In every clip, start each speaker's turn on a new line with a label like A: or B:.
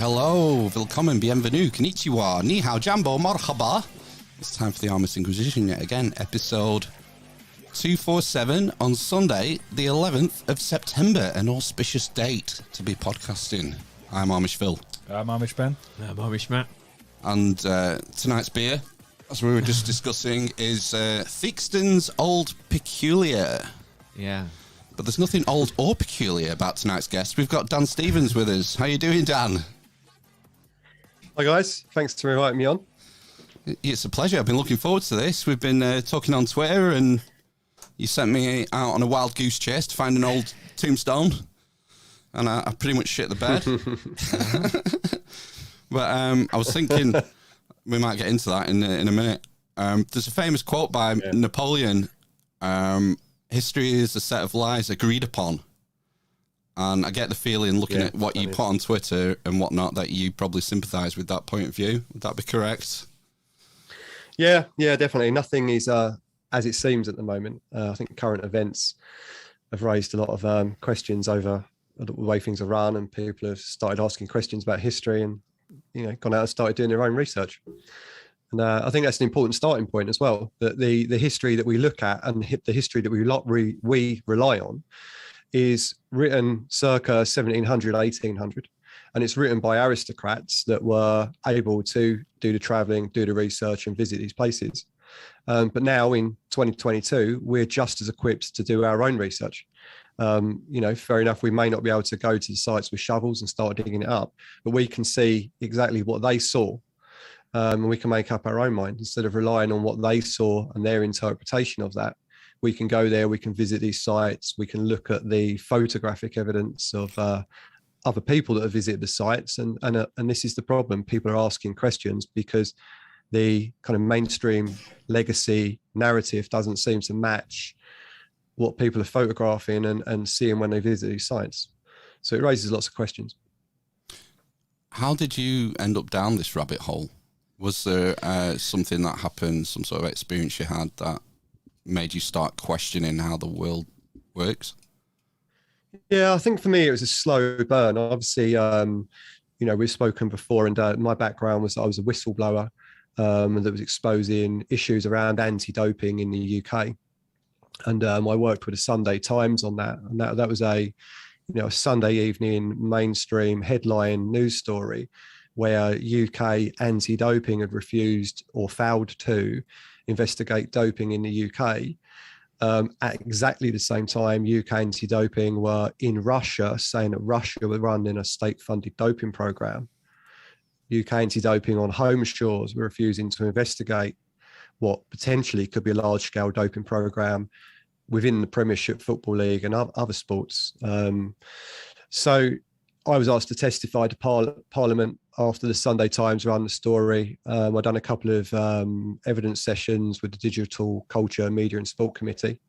A: Hello, willkommen, bienvenue, konnichiwa, ni hao, jambo, marhaba. It's time for the Armist Inquisition yet again, episode 247 on Sunday, the 11th of September, an auspicious date to be podcasting. I'm Amish Phil.
B: I'm Amish Ben.
C: I'm Amish Matt.
A: And tonight's beer, as we were just discussing, is Theakston's Old Peculiar.
C: Yeah.
A: But there's nothing old or peculiar about tonight's guest. We've got Dan Stevens with us. How you doing, Dan?
D: Hi guys, thanks for inviting me on.
A: It's a pleasure. I've been looking forward to this. We've been talking on Twitter, and you sent me out on a wild goose chase to find an old tombstone, and I pretty much shit the bed. But I was thinking we might get into that in a minute. There's a famous quote by Napoleon. History is a set of lies agreed upon. And I get the feeling, looking at what you put on Twitter and whatnot, that you probably sympathise with that point of view. Would that be correct?
D: Yeah, definitely. Nothing is as it seems at the moment. I think current events have raised a lot of questions over the way things are run, and people have started asking questions about history and, gone out and started doing their own research. And I think that's an important starting point as well, that the history that we look at and the history that we rely on is written circa 1700, 1800. And it's written by aristocrats that were able to do the traveling, do the research and visit these places. But now in 2022, we're just as equipped to do our own research. Fair enough, we may not be able to go to the sites with shovels and start digging it up, but we can see exactly what they saw. And we can make up our own mind instead of relying on what they saw and their interpretation of that. We can go there, we can visit these sites, we can look at the photographic evidence of other people that have visited the sites. And this is the problem. People are asking questions because the kind of mainstream legacy narrative doesn't seem to match what people are photographing and seeing when they visit these sites. So it raises lots of questions.
A: How did you end up down this rabbit hole? Was there something that happened, some sort of experience you had that made you start questioning how the world works?
D: Yeah, I think for me it was a slow burn. Obviously, we've spoken before, and my background was I was a whistleblower that was exposing issues around anti-doping in the UK, and I worked with the Sunday Times on that, and that was a Sunday evening mainstream headline news story where UK anti-doping had refused or failed to investigate doping in the UK. At exactly the same time, UK anti-doping were in Russia, saying that Russia were running a state-funded doping program. UK anti-doping on home shores were refusing to investigate what potentially could be a large-scale doping program within the Premiership Football League and other sports. So I was asked to testify to Parliament after the Sunday Times ran the story. I'd done a couple of evidence sessions with the Digital Culture, Media and Sport Committee.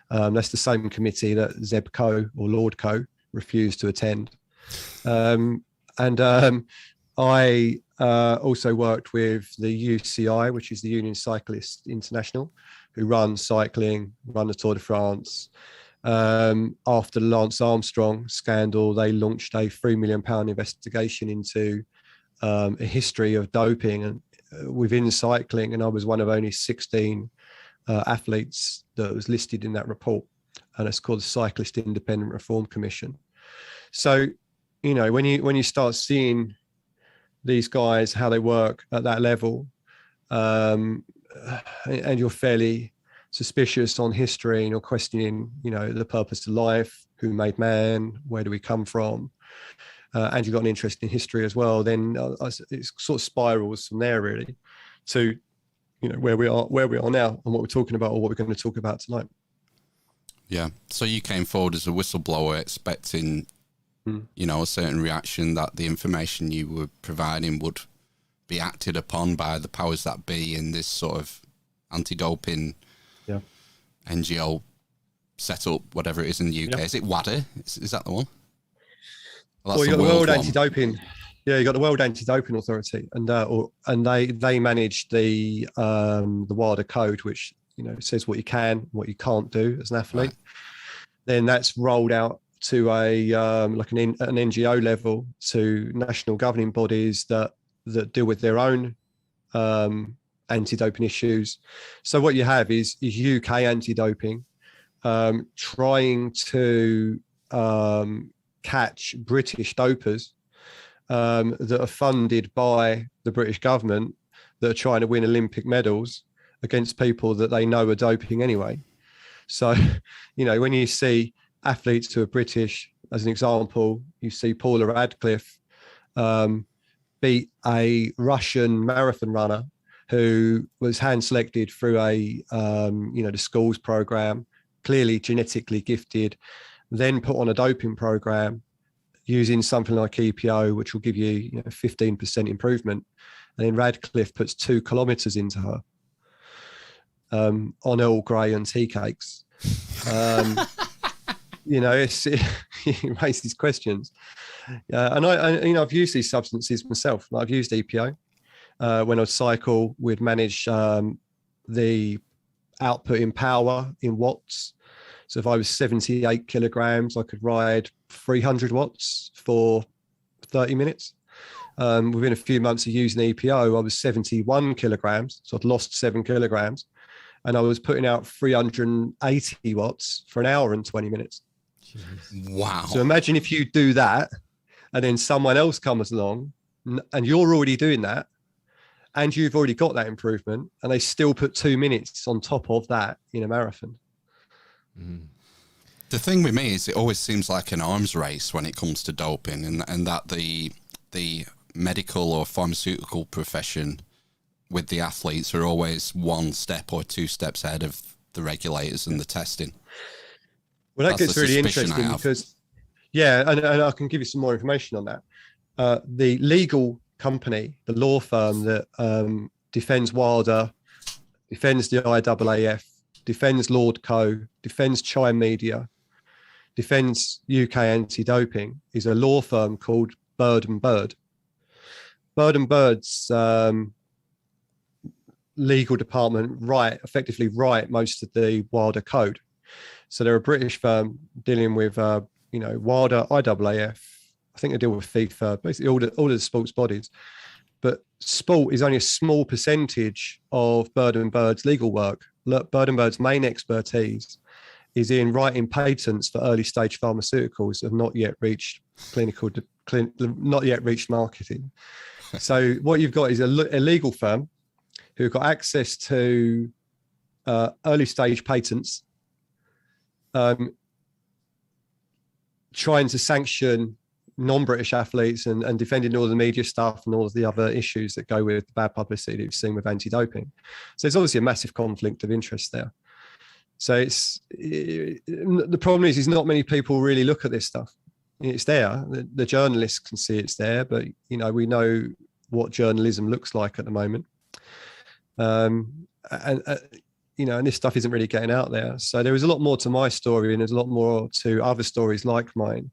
D: That's the same committee that Zeb Coe or Lord Coe refused to attend. I also worked with the UCI, which is the Union Cyclists International, who run cycling, run the Tour de France. After the Lance Armstrong scandal, they launched a £3 million investigation into a history of doping and within cycling, and I was one of only 16 athletes that was listed in that report, and it's called the Cyclist Independent Reform Commission. So, when you start seeing these guys, how they work at that level, and you're fairly suspicious on history and you're questioning, the purpose of life, who made man, where do we come from, and you've got an interest in history as well, then it sort of spirals from there really to, where we are now and what we're talking about or what we're going to talk about tonight.
A: Yeah. So you came forward as a whistleblower expecting, a certain reaction, that the information you were providing would be acted upon by the powers that be in this sort of anti-doping NGO setup, whatever it is in the UK. Is it WADA? Is that the one?
D: Well, you got the World Anti-Doping. Yeah, you got the World Anti-Doping Authority, and they manage the WADA code, which says what you can, what you can't do as an athlete. Right. Then that's rolled out to a like an NGO level to national governing bodies that deal with their own anti-doping issues. So what you have is UK anti-doping trying to catch British dopers that are funded by the British government that are trying to win Olympic medals against people that they know are doping anyway. So, you know, when you see athletes who are British, as an example, you see Paula Radcliffe beat a Russian marathon runner who was hand selected through a, the schools program, clearly genetically gifted, then put on a doping program using something like EPO, which will give you, 15% improvement. And then Radcliffe puts 2 kilometers into her on Earl Grey and tea cakes. It raises questions. And I've used these substances myself. I've used EPO. When I'd cycle, we'd manage the output in power in watts. So if I was 78 kilograms, I could ride 300 watts for 30 minutes. Within a few months of using EPO, I was 71 kilograms. So I'd lost 7 kilograms. And I was putting out 380 watts for an hour and 20 minutes.
A: Wow.
D: So imagine if you do that and then someone else comes along and you're already doing that and you've already got that improvement and they still put 2 minutes on top of that in a marathon.
A: Mm. The thing with me is it always seems like an arms race when it comes to doping, and that the medical or pharmaceutical profession with the athletes are always 1 step or 2 steps ahead of the regulators and the testing.
D: Well, that gets really interesting because, and I can give you some more information on that. The legal company, the law firm that defends Wilder, defends the IAAF, defends Lord Co, defends Chime Media, defends UK anti-doping, is a law firm called Bird and Bird. Bird and Bird's legal department effectively write most of the Wilder code. So they're a British firm dealing with, Wilder, IAAF. I think they deal with FIFA, basically all the sports bodies. But sport is only a small percentage of Bird and Bird's legal work. Bird and Bird's main expertise is in writing patents for early stage pharmaceuticals that have not yet reached not yet reached marketing. So what you've got is a legal firm who've got access to early stage patents, trying to sanction non-British athletes and defending all the media stuff and all of the other issues that go with the bad publicity that you've seen with anti-doping. So there's obviously a massive conflict of interest there. So the problem is not many people really look at this stuff. It's there. The journalists can see it's there, but we know what journalism looks like at the moment. And this stuff isn't really getting out there. So there is a lot more to my story, and there's a lot more to other stories like mine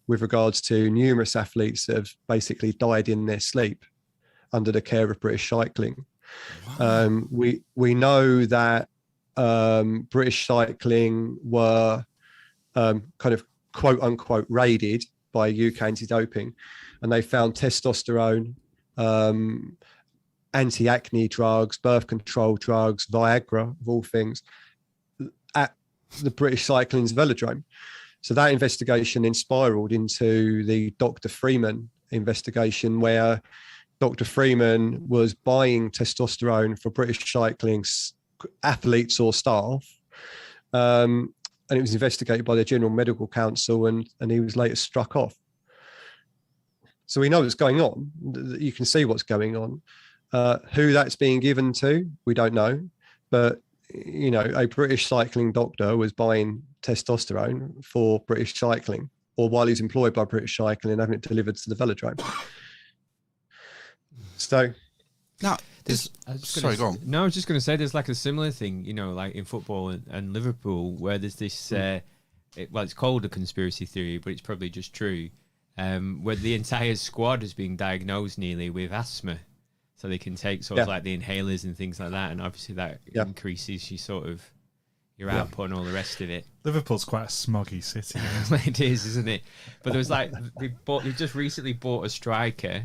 D: with regards to numerous athletes that have basically died in their sleep under the care of British Cycling. Wow. We know that British Cycling were kind of quote unquote raided by UK anti-doping, and they found testosterone, anti-acne drugs, birth control drugs, Viagra, of all things, at the British Cycling's velodrome. So that investigation then spiraled into the Dr. Freeman investigation, where Dr. Freeman was buying testosterone for British Cycling's athletes or staff. And it was investigated by the General Medical Council, and he was later struck off. So we know what's going on. You can see what's going on. Who that's being given to, we don't know. But, a British cycling doctor was buying testosterone for British Cycling, or while he's employed by British Cycling and having it delivered to the velodrome. So
A: now, go on.
B: No, I was just going to say there's like a similar thing, like in football and Liverpool, where there's this, it's called a conspiracy theory, but it's probably just true, where the entire squad is being diagnosed nearly with asthma. So they can take sort of like the inhalers and things like that. And obviously that increases your sort of your output and all the rest of it.
C: Liverpool's quite a smoggy city.
B: It is, isn't it? But there was like they just recently bought a striker,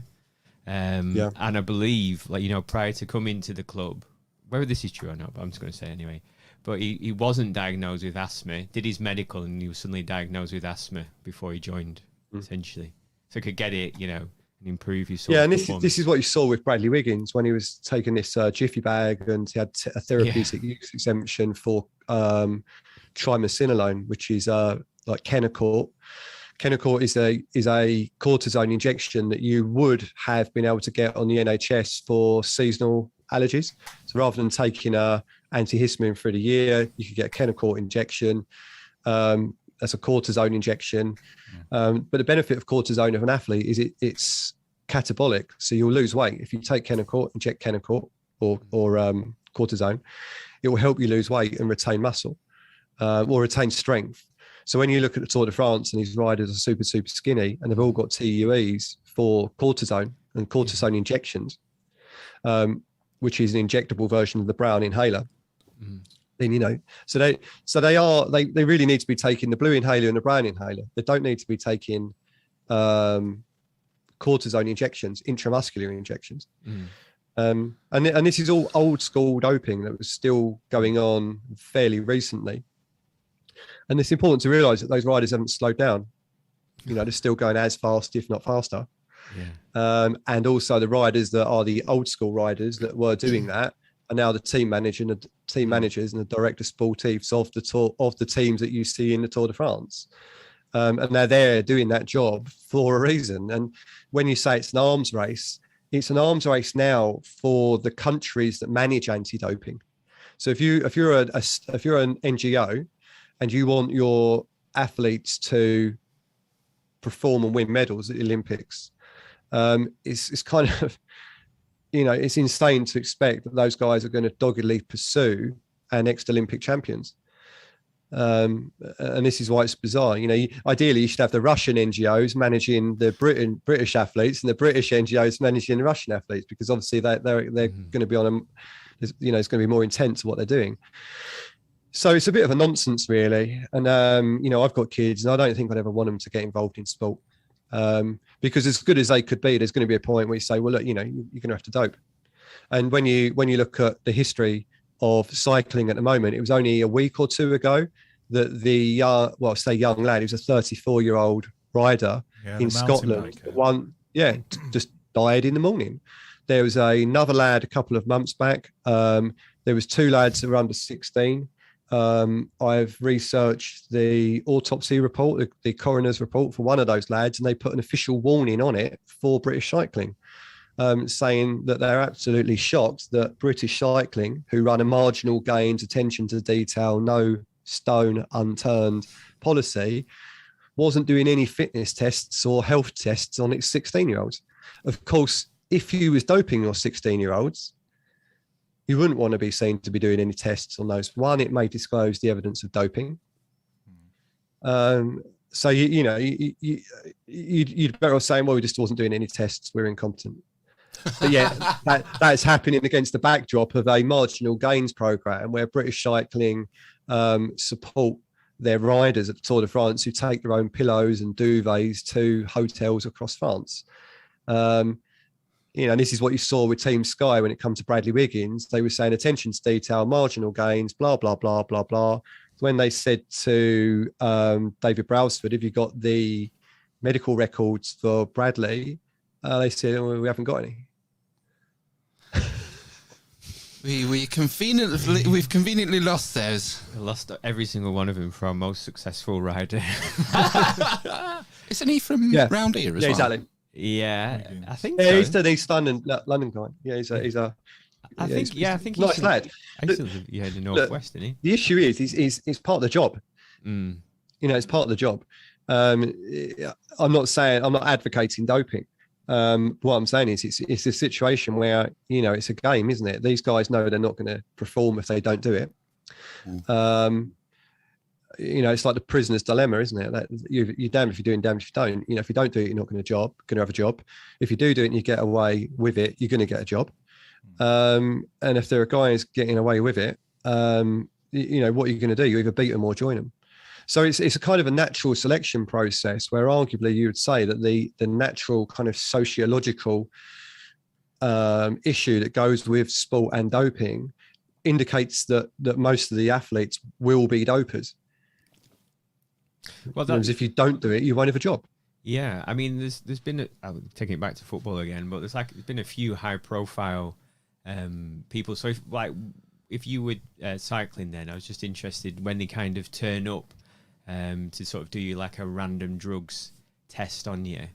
B: and I believe prior to coming to the club, whether this is true or not, but I'm just going to say anyway. But he wasn't diagnosed with asthma, did his medical, and he was suddenly diagnosed with asthma before he joined, essentially. So he could get it, and improve his sort of performance.
D: This is what you saw with Bradley Wiggins when he was taking this Jiffy bag, and he had a therapeutic use exemption for triamcinolone, which is like Kenacort. Kenacort is a cortisone injection that you would have been able to get on the NHS for seasonal allergies. So rather than taking a antihistamine for the year, you could get a Kenacort injection. That's a cortisone injection. But the benefit of cortisone of an athlete is it's catabolic. So you'll lose weight. If you take Kenacort, inject Kenacort or cortisone, it will help you lose weight and retain muscle or retain strength. So when you look at the Tour de France and these riders are super, super skinny and they've all got TUEs for cortisone and cortisone injections, which is an injectable version of the brown inhaler, then, so they really need to be taking the blue inhaler and the brown inhaler. They don't need to be taking cortisone injections, intramuscular injections. And this is all old school doping that was still going on fairly recently. And it's important to realize that those riders haven't slowed down. They're still going as fast, if not faster. And also the riders that are the old school riders that were doing that are now the team managers and the director sportifs of the teams that you see in the Tour de France. And they're there doing that job for a reason. And when you say it's an arms race, it's an arms race now for the countries that manage anti-doping. So if you're an NGO and you want your athletes to perform and win medals at the Olympics, it's kind of, it's insane to expect that those guys are going to doggedly pursue our next Olympic champions. And this is why it's bizarre. Ideally you should have the Russian NGOs managing the British athletes and the British NGOs managing the Russian athletes, because obviously they're going to be on it's going to be more intense what they're doing. So it's a bit of a nonsense, really. And I've got kids, and I don't think I'd ever want them to get involved in sport, because as good as they could be, there's going to be a point where you say, well, look, you're going to have to dope. And when you look at the history of cycling at the moment, it was only a week or two ago that the young lad, he was a 34-year-old rider in Scotland, just died in the morning. There was another lad a couple of months back. There was two lads that were under 16. I've researched the autopsy report, the coroner's report for one of those lads, and they put an official warning on it for British cycling, saying that they're absolutely shocked that British cycling, who run a marginal gains, attention to detail, no stone unturned policy, wasn't doing any fitness tests or health tests on its 16-year-olds. Of course, if you was doping your 16-year-olds, you wouldn't want to be seen to be doing any tests on those. One, it may disclose the evidence of doping. So you'd better off saying, well, we just wasn't doing any tests, we're incompetent. But yeah, that's happening against the backdrop of a marginal gains program where British cycling support their riders at the Tour de France who take their own pillows and duvets to hotels across France. And this is what you saw with Team Sky when it comes to Bradley Wiggins. They were saying attention to detail, marginal gains, blah, blah, blah, blah, blah. When they said to David Brailsford, have you got the medical records for Bradley? They said, oh, we haven't got any.
A: We've conveniently lost theirs.
B: We lost every single one of them for our most successful rider.
A: Isn't he from round here as well?
D: Exactly.
B: Yeah, I think so.
D: He's an East London guy. Yeah, he's a
B: I think
D: nice lad.
B: I used to live in the northwest, isn't he?
D: The issue is he's part of the job. It's part of the job. I'm not advocating doping. What I'm saying is it's a situation where it's a game, isn't it? These guys know they're not going to perform if they don't do it. It's like the prisoner's dilemma, isn't it? That you're damned if you're doing, damned if you don't. If you don't do it, you're not going to have a job. If you do it and you get away with it, you're going to get a job. And if there are guys getting away with it, what you're going to do. You either beat them or join them. So it's a kind of a natural selection process where arguably you would say that the natural kind of sociological issue that goes with sport and doping indicates that most of the athletes will be dopers.
B: Well,
D: if you don't do it, you won't have a job.
B: Yeah, I mean, there's been I'm taking it back to football again, but there's been a few high profile people. So if you were cycling, then I was just interested when they kind of turn up to sort of do you like a random drugs test on you.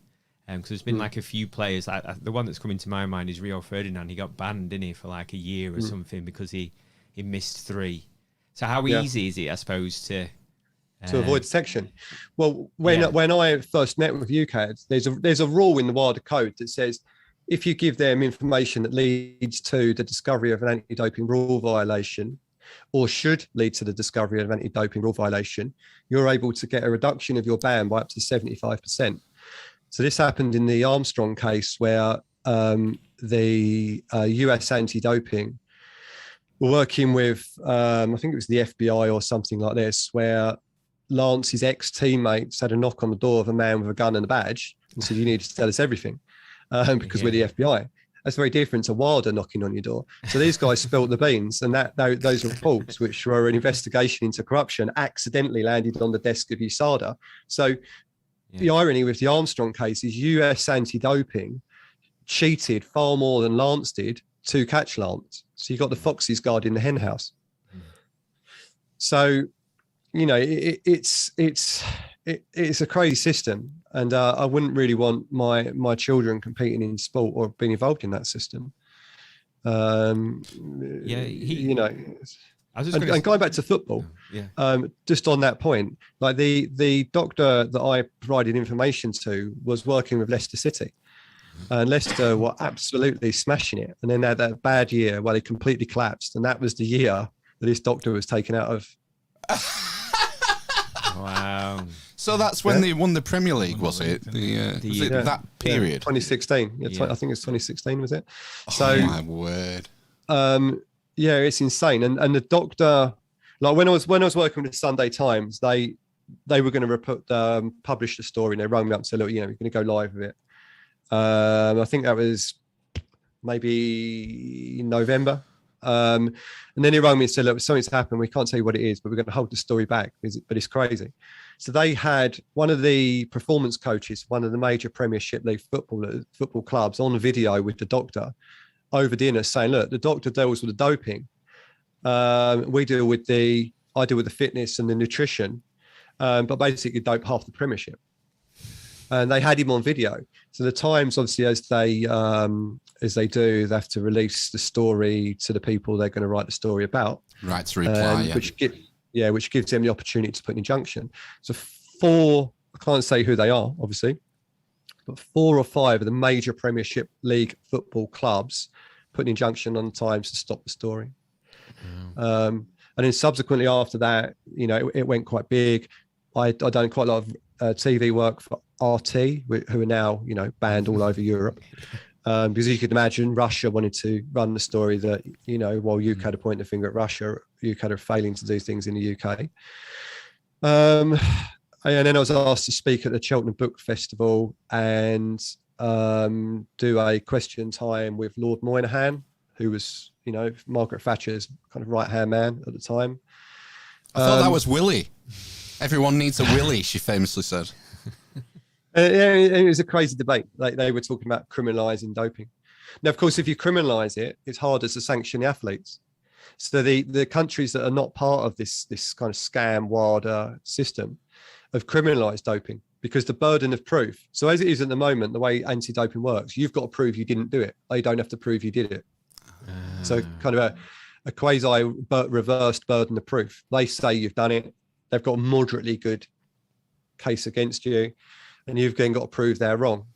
B: Because there's been like a few players. The one that's coming to my mind is Rio Ferdinand. He got banned, didn't he, for like a year or something because he missed 3. So how easy is it, I suppose, to
D: avoid detection? Well, when I first met with UCAD, there's a rule in the WADA code that says if you give them information that leads to the discovery of an anti-doping rule violation, or should lead to the discovery of an anti-doping rule violation, you're able to get a reduction of your ban by up to 75%. So this happened in the Armstrong case where the US anti-doping were working with, I think it was the FBI or something like this, where Lance's ex-teammates had a knock on the door of a man with a gun and a badge and said, you need to tell us everything because we're the FBI. That's very different to WADA knocking on your door. So these guys spilt the beans, and those reports, which were an investigation into corruption, accidentally landed on the desk of USADA. So the irony with the Armstrong case is US anti-doping cheated far more than Lance did to catch Lance. So you got the foxes guarding the hen house. So, it's a crazy system, and I wouldn't really want my children competing in sport or being involved in that system. And going back to football, just on that point, like the doctor that I provided information to was working with Leicester City, and Leicester were absolutely smashing it. And then they had that bad year where they completely collapsed, and that was the year that this doctor was taken out of.
B: Wow.
A: So that's when they won the Premier League, was it? That period?
D: 2016. I think it's 2016, was it?
A: Oh, my word.
D: It's insane. And the doctor, like when I was working with the Sunday Times, they were going to publish the story, and they rang me up and said, look, we're going to go live with it. I think that was maybe in November. And then he rang me and said, look, something's happened. We can't tell you what it is, but we're going to hold the story back, but it's crazy. So they had one of the performance coaches, one of the major Premiership League football clubs, on video with the doctor over dinner saying, look, the doctor deals with the doping. I deal with the fitness and the nutrition, but basically dope half the Premiership. And they had him on video. So the Times, obviously, as they do, they have to release the story to the people they're going to write the story about.
A: Right, to reply,
D: which gives them the opportunity to put an injunction. So I can't say who they are, obviously, but 4 or 5 of the major Premiership League football clubs put an injunction on the Times to stop the story. And then subsequently after that, it went quite big. I'd done quite a lot of TV work for RT, who are now, banned all over Europe. Because you could imagine Russia wanted to run the story that, while UCAD are pointing the finger at Russia, UCAD are failing to do things in the UK. And then I was asked to speak at the Cheltenham Book Festival and do a question time with Lord Moynihan, who was, Margaret Thatcher's kind of right-hand man at the time.
A: I thought that was Willie. Everyone needs a Willie, she famously said.
D: It was a crazy debate. Like they were talking about criminalising doping. Now, of course, if you criminalise it, it's harder to sanction the athletes. So the countries that are not part of this kind of scam WADA system have criminalised doping because the burden of proof. So as it is at the moment, the way anti-doping works, you've got to prove you didn't do it. They don't have to prove you did it. So kind of a quasi reversed burden of proof. They say you've done it. They've got a moderately good case against you, and you've then got to prove they're wrong.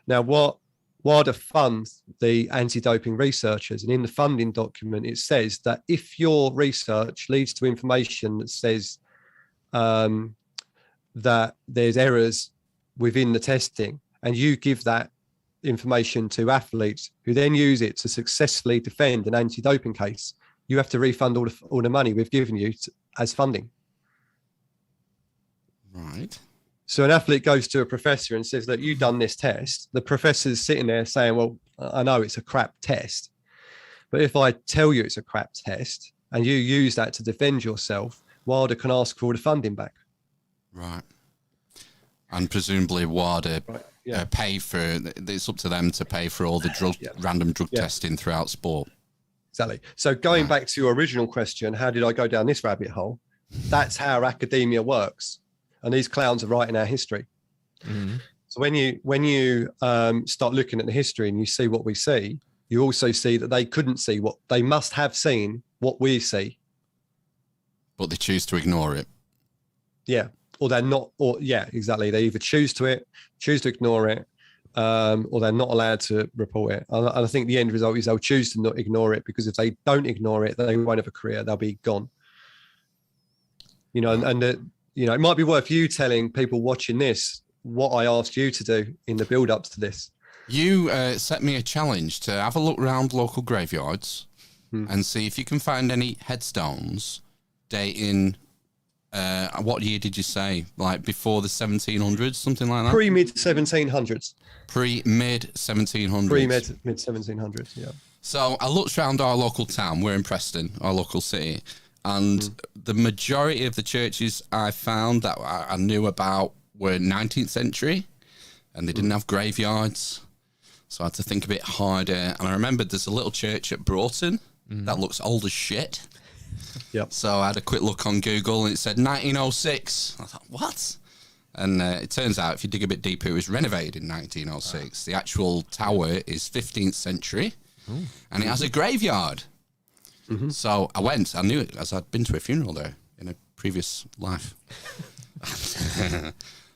D: Now, what WADA funds the anti-doping researchers, and in the funding document, it says that if your research leads to information that says that there's errors within the testing, and you give that information to athletes who then use it to successfully defend an anti-doping case, you have to refund all the money we've given you as funding.
A: Right.
D: So an athlete goes to a professor and says, look, you've done this test. The professor's sitting there saying, well, I know it's a crap test, but if I tell you it's a crap test and you use that to defend yourself, WADA can ask for all the funding back.
A: Right. And presumably WADA pay for, it's up to them to pay for all the random drug testing throughout sport.
D: Exactly. So going back to your original question, how did I go down this rabbit hole? That's how academia works. And these clowns are writing our history. Mm-hmm. So when you start looking at the history and you see what we see, you also see that they couldn't see what they must have seen what we see.
A: But they choose to ignore it.
D: Yeah. Or they're not, or exactly. They either choose to ignore it, or they're not allowed to report it. And I think the end result is they'll choose to not ignore it, because if they don't ignore it, they won't have a career. They'll be gone. You know, it might be worth you telling people watching this what I asked you to do in the build-ups to this. You
A: set me a challenge to have a look around local graveyards and see if you can find any headstones dating. What year did you say? Like before the 1700s, something like that?
D: Pre-mid 1700s.
A: Pre-mid 1700s.
D: Pre-mid 1700s, yeah.
A: So I looked around our local town. We're in Preston, our local city. And the majority of the churches I found that I knew about were 19th century, and they didn't have graveyards. So I had to think a bit harder. And I remembered there's a little church at Broughton that looks old as shit.
D: Yep.
A: So I had a quick look on Google and it said 1906. I thought, what? And it turns out if you dig a bit deeper, it was renovated in 1906. The actual tower is 15th century and it has a graveyard. Mm-hmm. So I went, I knew it as I'd been to a funeral there in a previous life.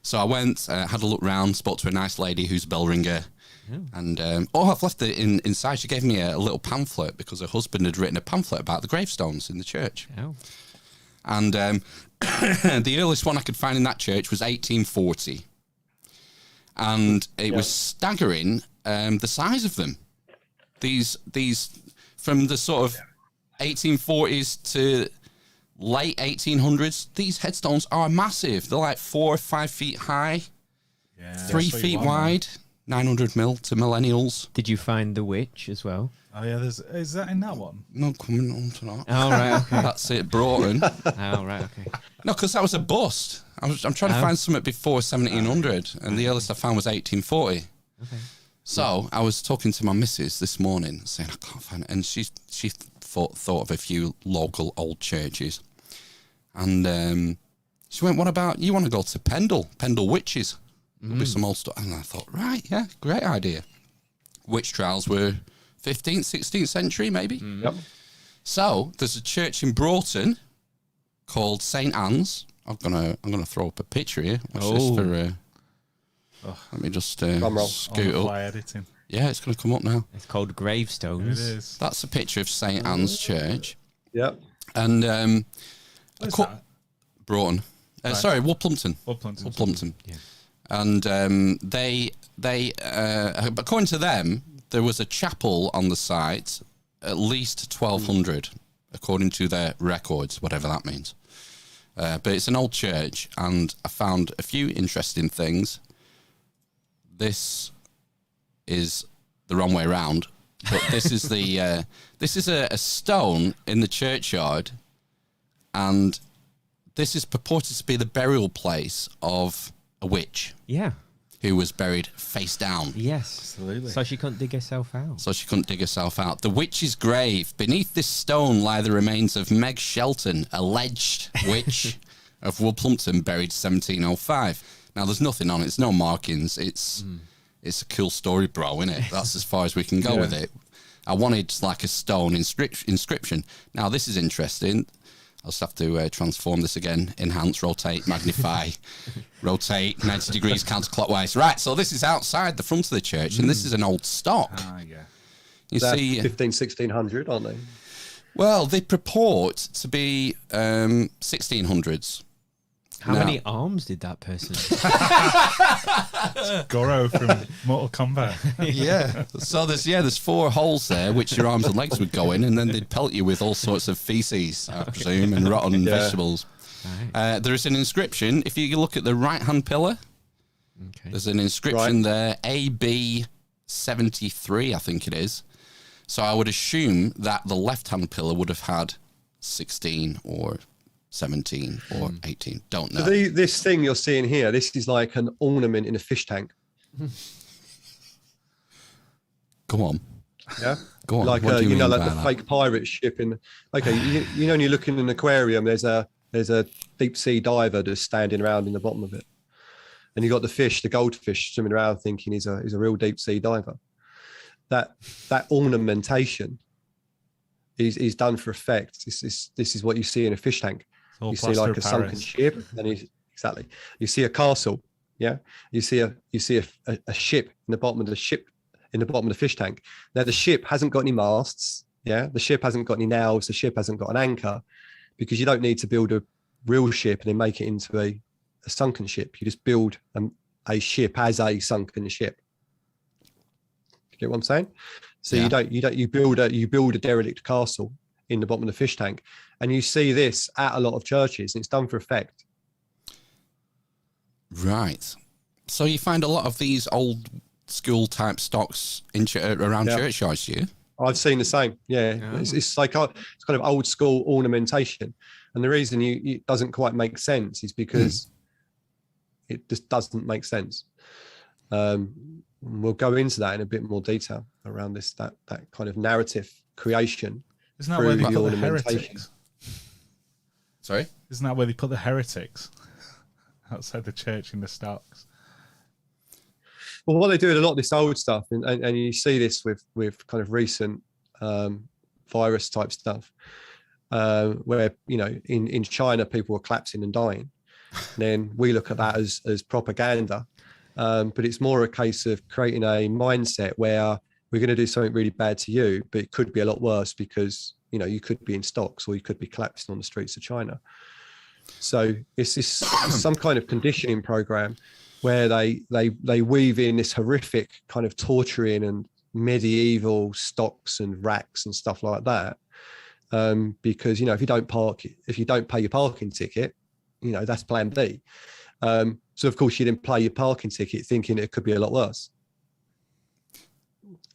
A: So I went, had a look round, spoke to a nice lady who's a bell ringer. And I've left it inside. She gave me a little pamphlet because her husband had written a pamphlet about the gravestones in the church. Oh. And the earliest one I could find in that church was 1840. And it was staggering, the size of them. These from the sort of 1840s to late 1800s, these headstones are massive. They're like 4 or 5 feet high, 3 feet wide. 900 mil to millennials.
B: Did you find the witch as well?
C: Oh yeah, is that in that one?
A: No, coming on to that.
B: Oh right, okay.
A: That's it, Broughton.
B: Oh right, okay.
A: No, because that was a bust. I'm trying to find something before 1700, and the earliest I found was 1840. Okay. So I was talking to my missus this morning, saying I can't find it, and she thought of a few local old churches, and she went, "What about you? Want to go to Pendle Witches?" There'll be some old stuff. And I thought, right, yeah, great idea. Witch trials were 15th, 16th century, maybe.
D: Yep.
A: So there's a church in Broughton called St. Anne's. I'm gonna throw up a picture here. Watch this for. Let me just scoot up.
C: Editing.
A: Yeah, it's gonna come up now.
B: It's called Gravestones.
C: It is.
A: That's a picture of St. Anne's Church.
D: Yep.
A: And
C: Where's that?
A: Broughton. Sorry, Woodplumpton.
C: Woodplumpton.
A: Yeah. And they according to them, there was a chapel on the site at least 1200, according to their records, whatever that means. But it's an old church, and I found a few interesting things. This is the wrong way around, but this is this is a stone in the churchyard, and this is purported to be the burial place of a witch.
B: Yeah.
A: Who was buried face down.
B: Yes.
C: Absolutely.
B: So she couldn't dig herself out. The witch's grave. Beneath this stone lie the remains of Meg Shelton, alleged witch of Woodplumpton, buried 1705. Now, there's nothing on it. There's no markings. It's a cool story, bro, isn't it? That's as far as we can go with it. I wanted like a stone inscription. Now, this is interesting. I'll just have to transform this again, enhance, rotate, magnify, rotate 90 degrees counterclockwise. Right, so this is outside the front of the church, and this is an old stock.
C: Yeah.
D: You see, 1600, aren't they?
A: Well, they purport to be 1600s.
B: How many arms did that person?
C: Goro from Mortal Kombat.
A: Yeah. So there's 4 holes there, which your arms and legs would go in, and then they'd pelt you with all sorts of feces, I presume, and rotten vegetables.
B: Right.
A: There is an inscription. If you look at the right-hand pillar, there's an inscription there, AB 73, I think it is. So I would assume that the left-hand pillar would have had 16 or 17 or 18. Don't know.
D: So this thing you're seeing here, this is like an ornament in a fish tank.
A: Go on.
D: Yeah.
A: Go on.
D: Like
A: What do you mean
D: like
A: by
D: the
A: that?
D: fake pirate ship in. Okay, you know when you look in an aquarium, there's a deep sea diver that's standing around in the bottom of it, and you got the fish, the goldfish, swimming around thinking he's a real deep sea diver. That ornamentation is done for effect. This is what you see in a fish tank. You see like a sunken ship, and you see a castle. Yeah, you see a ship in the bottom of the ship, in the bottom of the fish tank. Now the ship hasn't got any masts. Yeah, the ship hasn't got any nails. The ship hasn't got an anchor, because you don't need to build a real ship and then make it into a sunken ship. You just build a ship as a sunken ship. You get what I'm saying? So you build a derelict castle in the bottom of the fish tank, and you see this at a lot of churches, and it's done for effect.
A: Right. So you find a lot of these old school type stocks around churchyards, do you?
D: I've seen the same. Yeah. It's like it's kind of old school ornamentation, and the reason it doesn't quite make sense is because it just doesn't make sense. We'll go into that in a bit more detail around that kind of narrative creation.
C: Isn't that where they put the heretics?
A: Sorry?
C: Isn't that where they put the heretics? Outside the church in the stocks.
D: Well, what they do with a lot of this old stuff, and you see this with kind of recent virus type stuff, where, you know, in China, people were collapsing and dying. And then we look at that as propaganda. But it's more a case of creating a mindset where we're going to do something really bad to you, but it could be a lot worse because, you know, you could be in stocks or you could be collapsing on the streets of China. So it's this some kind of conditioning program where they weave in this horrific kind of torturing and medieval stocks and racks and stuff like that. Because, you know, if you don't pay your parking ticket, you know, that's plan B. So of course you didn't pay your parking ticket thinking it could be a lot worse.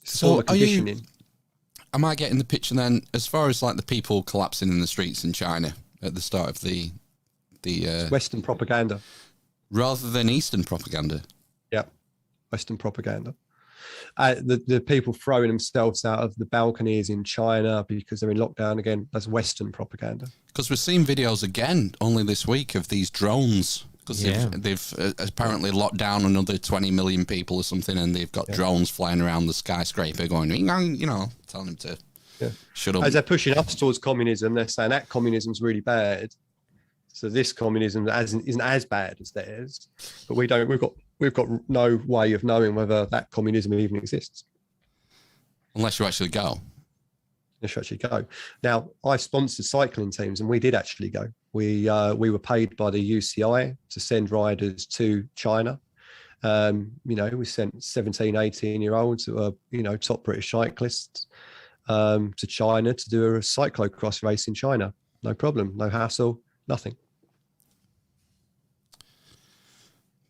A: So am I getting the picture then, as far as like the people collapsing in the streets in China at the start of the
D: Western propaganda
A: rather than Eastern propaganda?
D: Yeah, Western propaganda. The people throwing themselves out of the balconies in China because they're in lockdown again, that's Western propaganda.
A: Because we've seen videos again only this week of these drones, because they've apparently locked down another 20 million people or something, and they've got drones flying around the skyscraper going, you know, telling them to shut up.
D: As they're pushing us towards communism, they're saying that communism's really bad. So this communism isn't as bad as theirs, but we've got no way of knowing whether that communism even exists.
A: Unless you actually go.
D: Now, I sponsored cycling teams, and we did actually go. We were paid by the UCI to send riders to China. You know, we sent 17, 18-year-olds who are, you know, top British cyclists to China to do a cyclocross race in China. No problem, no hassle, nothing.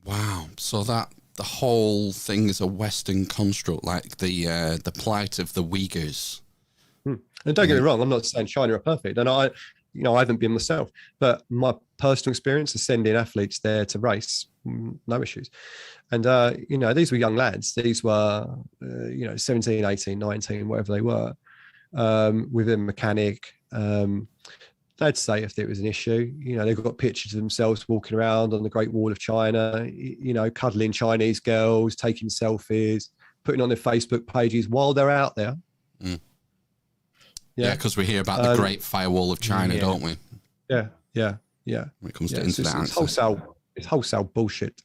A: Wow. So the whole thing is a Western construct, like the plight of the Uyghurs.
D: And don't get me wrong, I'm not saying China are perfect, and I haven't been myself, but my personal experience of sending athletes there to race, no issues. And you know, these were young lads. These were 17, 18, 19, whatever they were, with a mechanic. They'd say if there was an issue, you know, they've got pictures of themselves walking around on the Great Wall of China, you know, cuddling Chinese girls, taking selfies, putting on their Facebook pages while they're out there.
A: Yeah, because we hear about the Great Firewall of China, don't we?
D: Yeah.
A: When it comes to internet,
D: it's wholesale bullshit,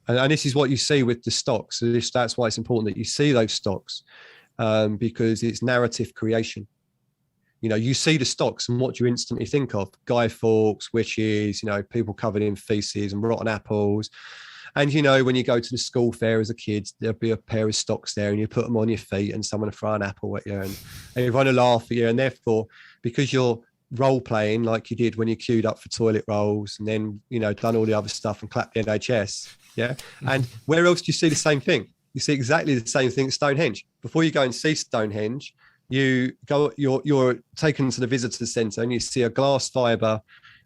D: and this is what you see with the stocks. So that's why it's important that you see those stocks, because it's narrative creation. You know, you see the stocks and what do you instantly think of? Guy Fawkes, witches, you know, people covered in feces and rotten apples. And, you know, when you go to the school fair as a kid, there'll be a pair of stocks there and you put them on your feet and someone will throw an apple at you and everyone will laugh at you. And therefore, because you're role playing like you did when you queued up for toilet rolls and then, you know, done all the other stuff and clapped the NHS. Yeah. And where else do you see the same thing? You see exactly the same thing at Stonehenge. Before you go and see Stonehenge, you're taken to the visitor centre and you see a glass fibre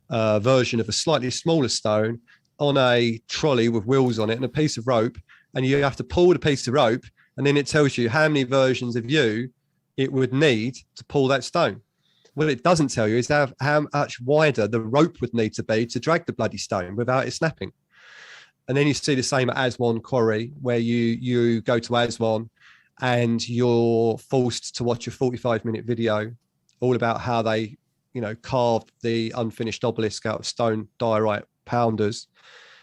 D: version of a slightly smaller stone on a trolley with wheels on it and a piece of rope, and you have to pull the piece of rope, and then it tells you how many versions of you it would need to pull that stone. What it doesn't tell you is how much wider the rope would need to be to drag the bloody stone without it snapping. And then you see the same at Aswan Quarry, where you go to Aswan and you're forced to watch a 45-minute video all about how they, you know, carved the unfinished obelisk out of stone diorite pounders.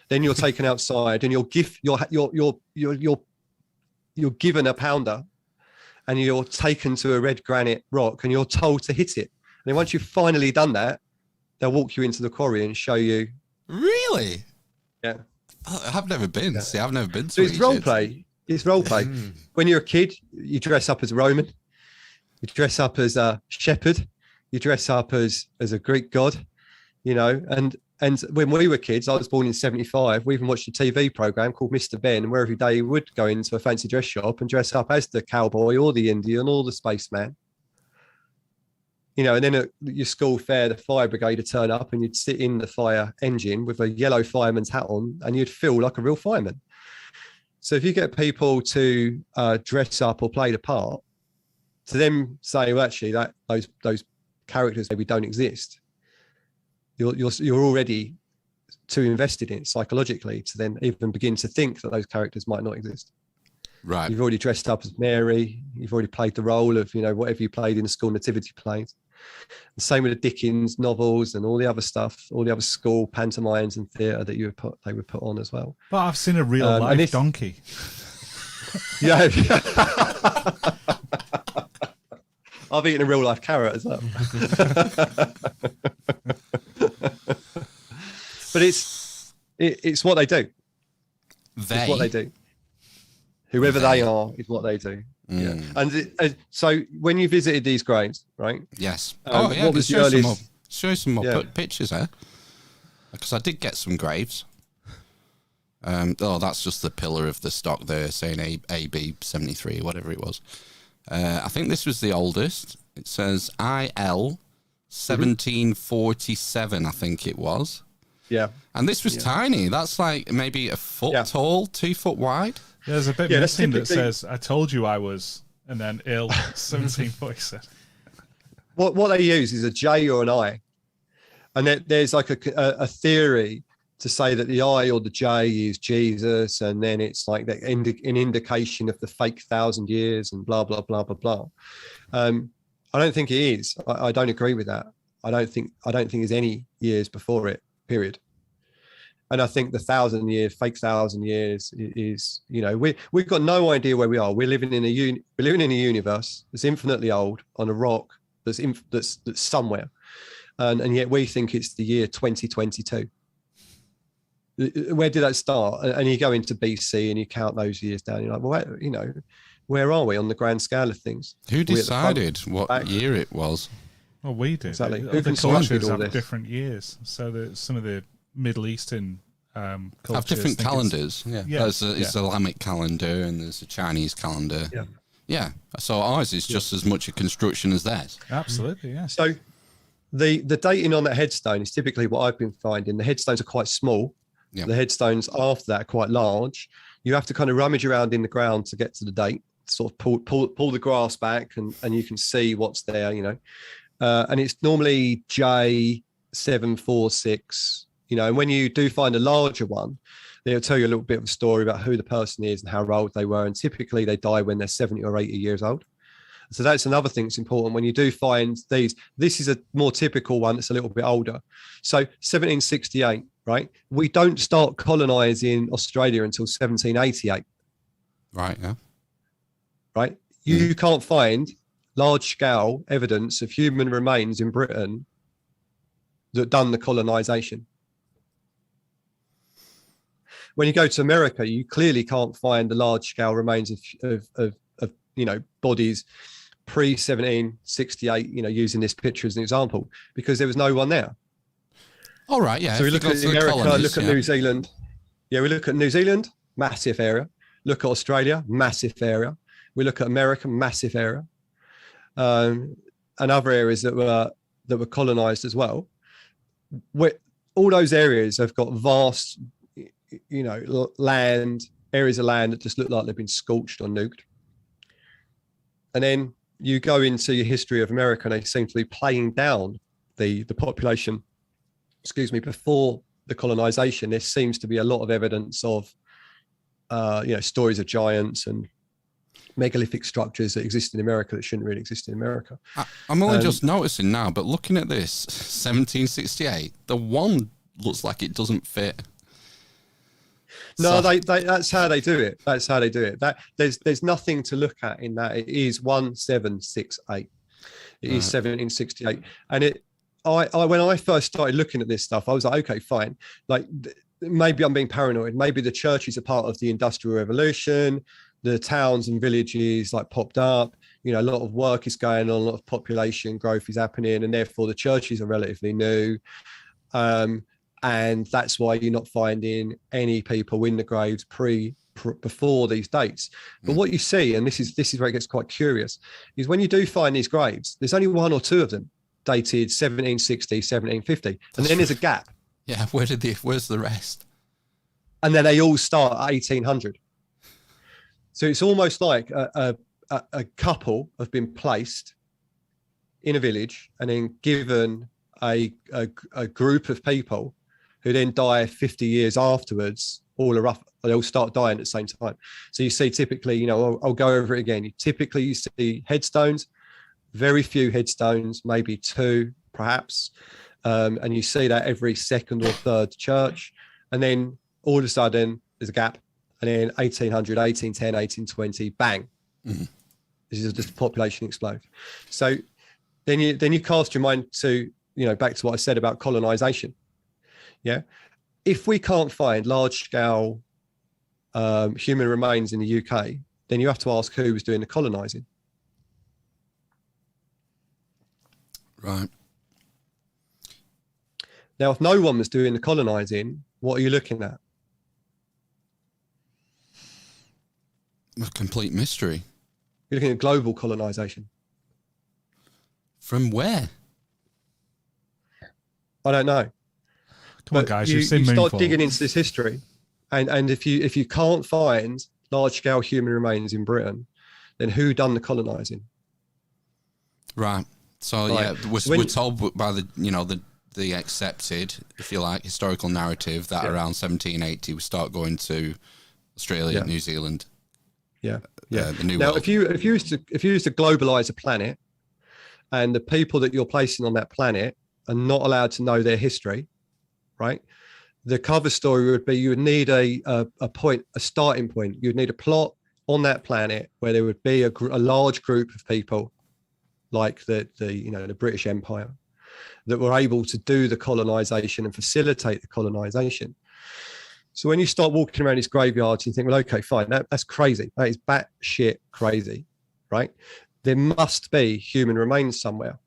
D: Then you're taken outside and you're given a pounder and you're taken to a red granite rock and you're told to hit it. And then once you've finally done that, they'll walk you into the quarry and show you.
A: Really?
D: Yeah.
A: I've never been. Yeah. See, I've never been to
D: so it's role play. It's role play. When you're a kid, you dress up as a Roman. You dress up as a shepherd. You dress up as a Greek god, you know, and when we were kids, I was born in 75, we even watched a TV program called Mr. Ben, where every day you would go into a fancy dress shop and dress up as the cowboy or the Indian or the spaceman. You know, and then at your school fair, the fire brigade would turn up and you'd sit in the fire engine with a yellow fireman's hat on and you'd feel like a real fireman. So if you get people to dress up or play the part, to them say, well, actually, that those characters maybe don't exist, you're already too invested in it psychologically to then even begin to think that those characters might not exist.
A: Right.
D: You've already dressed up as Mary. You've already played the role of, you know, whatever you played in the school nativity plays. The same with the Dickens novels and all the other stuff, all the other school pantomimes and theatre that they would put on as well.
C: But I've seen a real life donkey.
D: Yeah. I've eaten a real life carrot as well. But it's what they do. It's what they do. Whoever they are is what they do. Yeah. And so when you visited these graves, right?
A: Yes.
D: What was the earliest?
A: Show some more pictures there, because I did get some graves. That's just the pillar of the stock there saying AB 73, whatever it was. I think this was the oldest. It says IL 1747, I think it was.
D: Yeah.
A: And this was tiny. That's like maybe a foot tall, 2 foot wide.
C: Yeah, there's a bit missing that says, I told you I was, and then IL 1747.
D: What they use is a J or an I. And there's like a theory to say that the I or the J is Jesus, and then it's like an indication of the fake 1,000 years and blah, blah, blah, blah, blah. I don't think it is. I don't agree with that. I don't think there's any years before it, period. And I think the 1,000 years, fake 1,000 years is, you know, we've got no idea where we are. We're living in a universe that's infinitely old on a rock that's somewhere. And yet we think it's the year 2022. Where did that start? And you go into BC and you count those years down. You're like, well, you know, where are we on the grand scale of things?
A: Who decided what year it was?
C: Well, we did.
D: Exactly.
C: Other cultures have different years. So that some of the Middle Eastern cultures
A: have different calendars. There's an Islamic calendar and there's a Chinese calendar. Yeah. So ours is just as much a construction as theirs.
C: Absolutely, yeah.
D: So the dating on that headstone is typically what I've been finding. The headstones are quite small. Yeah. The headstones after that are quite large. You have to kind of rummage around in the ground to get to the date, sort of pull the grass back and you can see what's there, you know. And it's normally J746, you know, and when you do find a larger one, they'll tell you a little bit of a story about who the person is and how old they were. And typically they die when they're 70 or 80 years old. So that's another thing that's important when you do find these. This is a more typical one that's a little bit older. So 1768, right? We don't start colonizing Australia until 1788.
A: Right, yeah.
D: Right? You can't find large-scale evidence of human remains in Britain that done the colonization. When you go to America, you clearly can't find the large-scale remains of bodies pre-1768, using this picture as an example, because there was no one there.
A: All right, yeah.
D: So we look at America, look at New Zealand. Yeah, we look at New Zealand, massive area. Look at Australia, massive area. We look at America, massive area. And other areas that were colonized as well. All those areas have got vast, areas of land that just look like they've been scorched or nuked. And then you go into your history of America, and they seem to be playing down the population, before the colonization. There seems to be a lot of evidence of, stories of giants and megalithic structures that exist in America that shouldn't really exist in America.
A: I'm only just noticing now, but looking at this, 1768, the one looks like it doesn't fit.
D: No, they that's how they do it. That's how they do it. That there's nothing to look at in that. It is 1768. It is 1768. And I when I first started looking at this stuff, I was like, okay, fine. Like maybe I'm being paranoid. Maybe the churches are part of the Industrial Revolution. The towns and villages like popped up. A lot of work is going on, a lot of population growth is happening, and therefore the churches are relatively new. And that's why you're not finding any people in the graves before these dates. But what you see, and this is where it gets quite curious, is when you do find these graves, there's only one or two of them dated 1760, 1750, and then there's a gap.
A: Yeah, where's the rest?
D: And then they all start at 1800. So it's almost like a couple have been placed in a village and then given a group of people who then die 50 years afterwards. They all start dying at the same time. So you see typically, I'll go over it again. You see headstones, very few headstones, maybe two perhaps. And you see that every second or third church. And then all of a sudden there's a gap. And then 1800, 1810, 1820, bang. Mm-hmm. This is just population explode. So then you cast your mind to, back to what I said about colonization. Yeah. If we can't find large scale human remains in the UK, then you have to ask who was doing the colonizing.
A: Right.
D: Now, if no one was doing the colonizing, what are you looking at?
A: A complete mystery.
D: You're looking at global colonization.
A: From where?
D: I don't know.
C: Come on, guys, you've seen
D: you start
C: Moonfall.
D: digging into this history, and if you can't find large-scale human remains in Britain, then who done the colonizing?
A: Right. So
D: right.
A: Yeah, we're told by the accepted, if you like, historical narrative that around 1780 we start going to Australia, New Zealand.
D: Yeah.
A: The New
D: Now,
A: World.
D: if you used to globalize a planet, and the people that you're placing on that planet are not allowed to know their history, right? The cover story would be you would need a starting point. You'd need a plot on that planet where there would be a large group of people, like the British Empire, that were able to do the colonization and facilitate the colonization. So when you start walking around these graveyards, you think, well, okay, fine, that's crazy. That is batshit crazy, right? There must be human remains somewhere.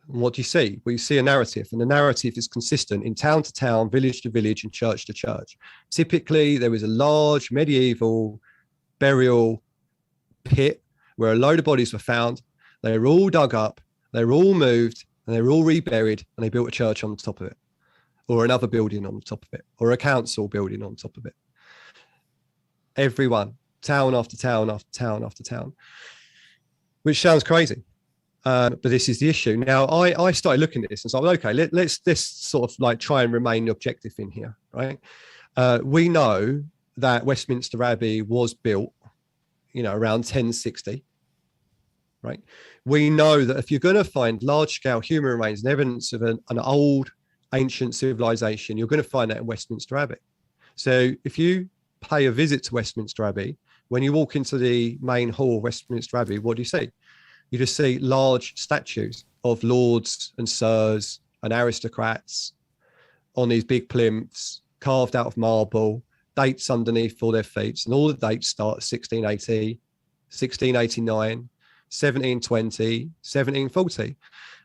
D: And what do you see? Well, you see a narrative, and the narrative is consistent in town to town, village to village, and church to church. Typically, there was a large medieval burial pit where a load of bodies were found. They were all dug up, they were all moved, and they were all reburied, and they built a church on the top of it, or another building on the top of it, or a council building on top of it. Everyone, town after town after town after town, which sounds crazy. But this is the issue. Now, I started looking at this and so okay, let's sort of like try and remain objective in here, right? We know that Westminster Abbey was built, around 1060, right? We know that if you're going to find large-scale human remains and evidence of an old ancient civilization, you're going to find that in Westminster Abbey. So if you pay a visit to Westminster Abbey, when you walk into the main hall of Westminster Abbey, what do you see? you just see large statues of lords and sirs and aristocrats on these big plinths carved out of marble, dates underneath for their feet. And all the dates start 1680, 1689, 1720, 1740.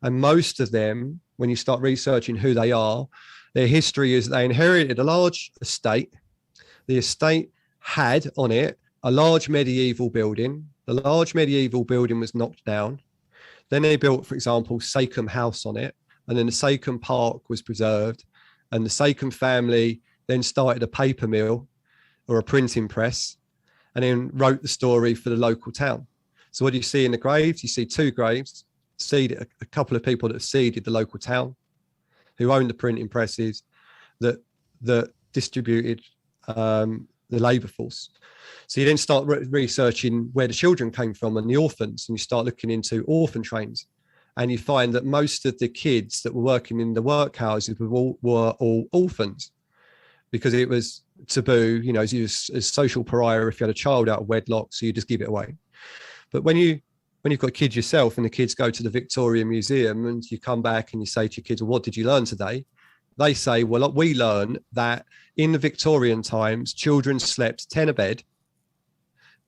D: And most of them, when you start researching who they are, their history is they inherited a large estate. The estate had on it a large medieval building. The large medieval building was knocked down. Then they built, for example, Sachem House on it. And then the Sachem Park was preserved. And the Sachem family then started a paper mill or a printing press and then wrote the story for the local town. So what do you see in the graves? You see two graves, a couple of people that seeded the local town, who owned the printing presses, that distributed the labour force. So you then start researching where the children came from and the orphans, and you start looking into orphan trains. And you find that most of the kids that were working in the workhouses were all orphans, because it was taboo, you know, as a social pariah if you had a child out of wedlock, so you just give it away. But when you've got kids yourself and the kids go to the Victoria Museum and you come back and you say to your kids, well, what did you learn today? They say, well, we learned that in the Victorian times, children slept 10 a bed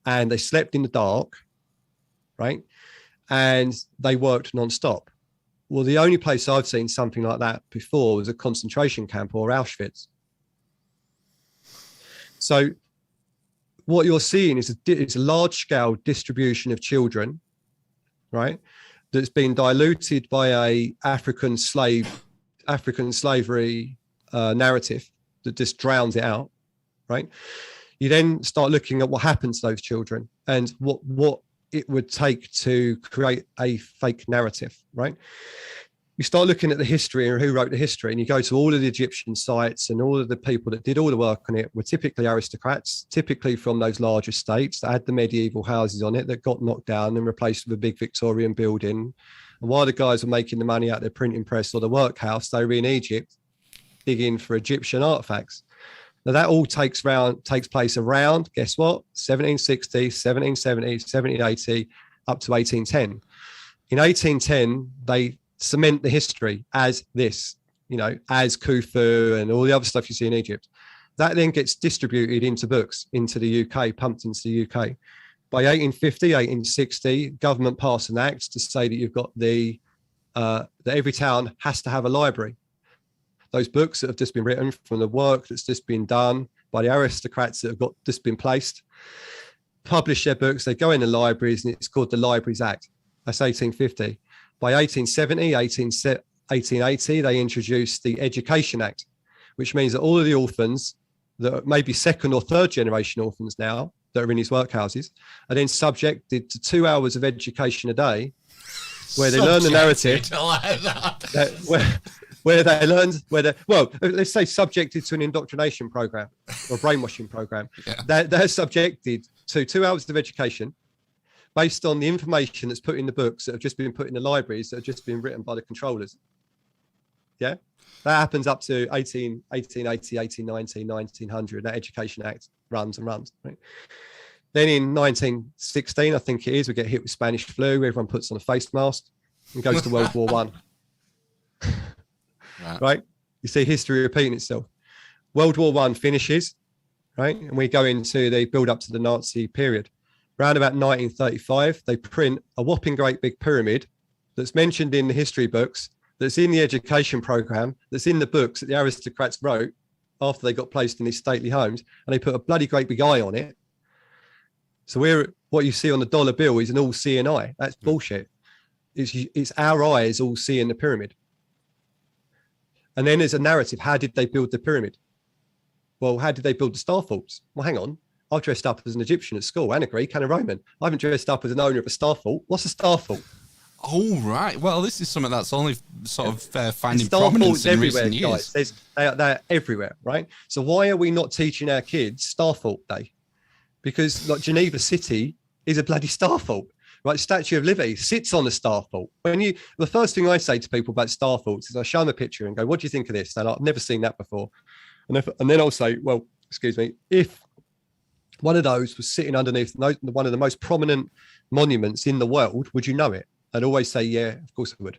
D: and they slept in the dark, right? And they worked non-stop. Well, the only place I've seen something like that before was a concentration camp or Auschwitz. So what you're seeing is a large-scale distribution of children, right, that's been diluted by a African slavery narrative that just drowns it out, right? You then start looking at what happens to those children and what it would take to create a fake narrative, right? You start looking at the history and who wrote the history, and you go to all of the Egyptian sites, and all of the people that did all the work on it were typically aristocrats, typically from those large estates that had the medieval houses on it that got knocked down and replaced with a big Victorian building. And while the guys were making the money out of their printing press or the workhouse, they were in Egypt digging for Egyptian artifacts. Now that all takes place around, guess what? 1760, 1770, 1780, up to 1810. In 1810, they cement the history as this, you know, as Khufu and all the other stuff you see in Egypt. That then gets distributed into books into the UK, pumped into the UK. By 1850, 1860, government passed an act to say that you've got that every town has to have a library. Those books that have just been written from the work that's just been done by the aristocrats that have just been placed, publish their books, they go in the libraries, and it's called the Libraries Act. That's 1850. By 1870, 1880, they introduced the Education Act, which means that all of the orphans that may be second or third generation orphans now that are in these workhouses are then subjected to 2 hours of education a day where they learn the narrative. Let's say subjected to an indoctrination program or brainwashing program. Yeah. They're subjected to 2 hours of education based on the information that's put in the books that have just been put in the libraries that have just been written by the controllers. Yeah, that happens up to 1880, 1890, 1900. That Education Act runs and runs. Right? Then in 1916, I think it is, we get hit with Spanish flu. Everyone puts on a face mask and goes to World War One. Right? You see history repeating itself. World War One finishes, right? And we go into the build up to the Nazi period. Around about 1935, they print a whopping great big pyramid that's mentioned in the history books, that's in the education program, that's in the books that the aristocrats wrote after they got placed in these stately homes, and they put a bloody great big eye on it. So what you see on the dollar bill is an all-seeing eye. That's bullshit. It's our eyes all seeing the pyramid. And then there's a narrative. How did they build the pyramid? Well, how did they build the star forts? Well, hang on. I've dressed up as an Egyptian at school and a Greek and a Roman. I haven't dressed up as an owner of a star fort. What's a star fort?
A: Oh, right. Well, this is something that's only sort of finding prominence in recent years.
D: Guys. They're everywhere, right? So why are we not teaching our kids Star Fort Day? Because like Geneva City is a bloody star fort, right? Statue of Liberty sits on a star fort. The first thing I say to people about star forts is I show them a picture and go, what do you think of this? They're like, I've never seen that before. And then I'll say, well, excuse me, if One of those was sitting underneath one of the most prominent monuments in the world. Would you know it? I'd always say, yeah, of course I would.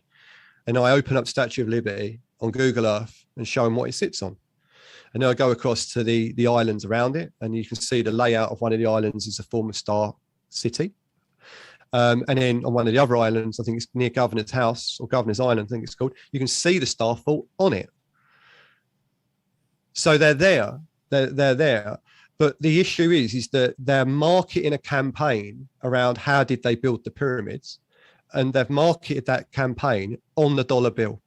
D: And I open up Statue of Liberty on Google Earth and show them what it sits on. And then I go across to the islands around it, and you can see the layout of one of the islands is a former Star City. And then on one of the other islands, I think it's near Governor's House or Governor's Island, I think it's called, you can see the Starfall on it. So they're there. They're there. But the issue is that they're marketing a campaign around how did they build the pyramids, and they've marketed that campaign on the dollar bill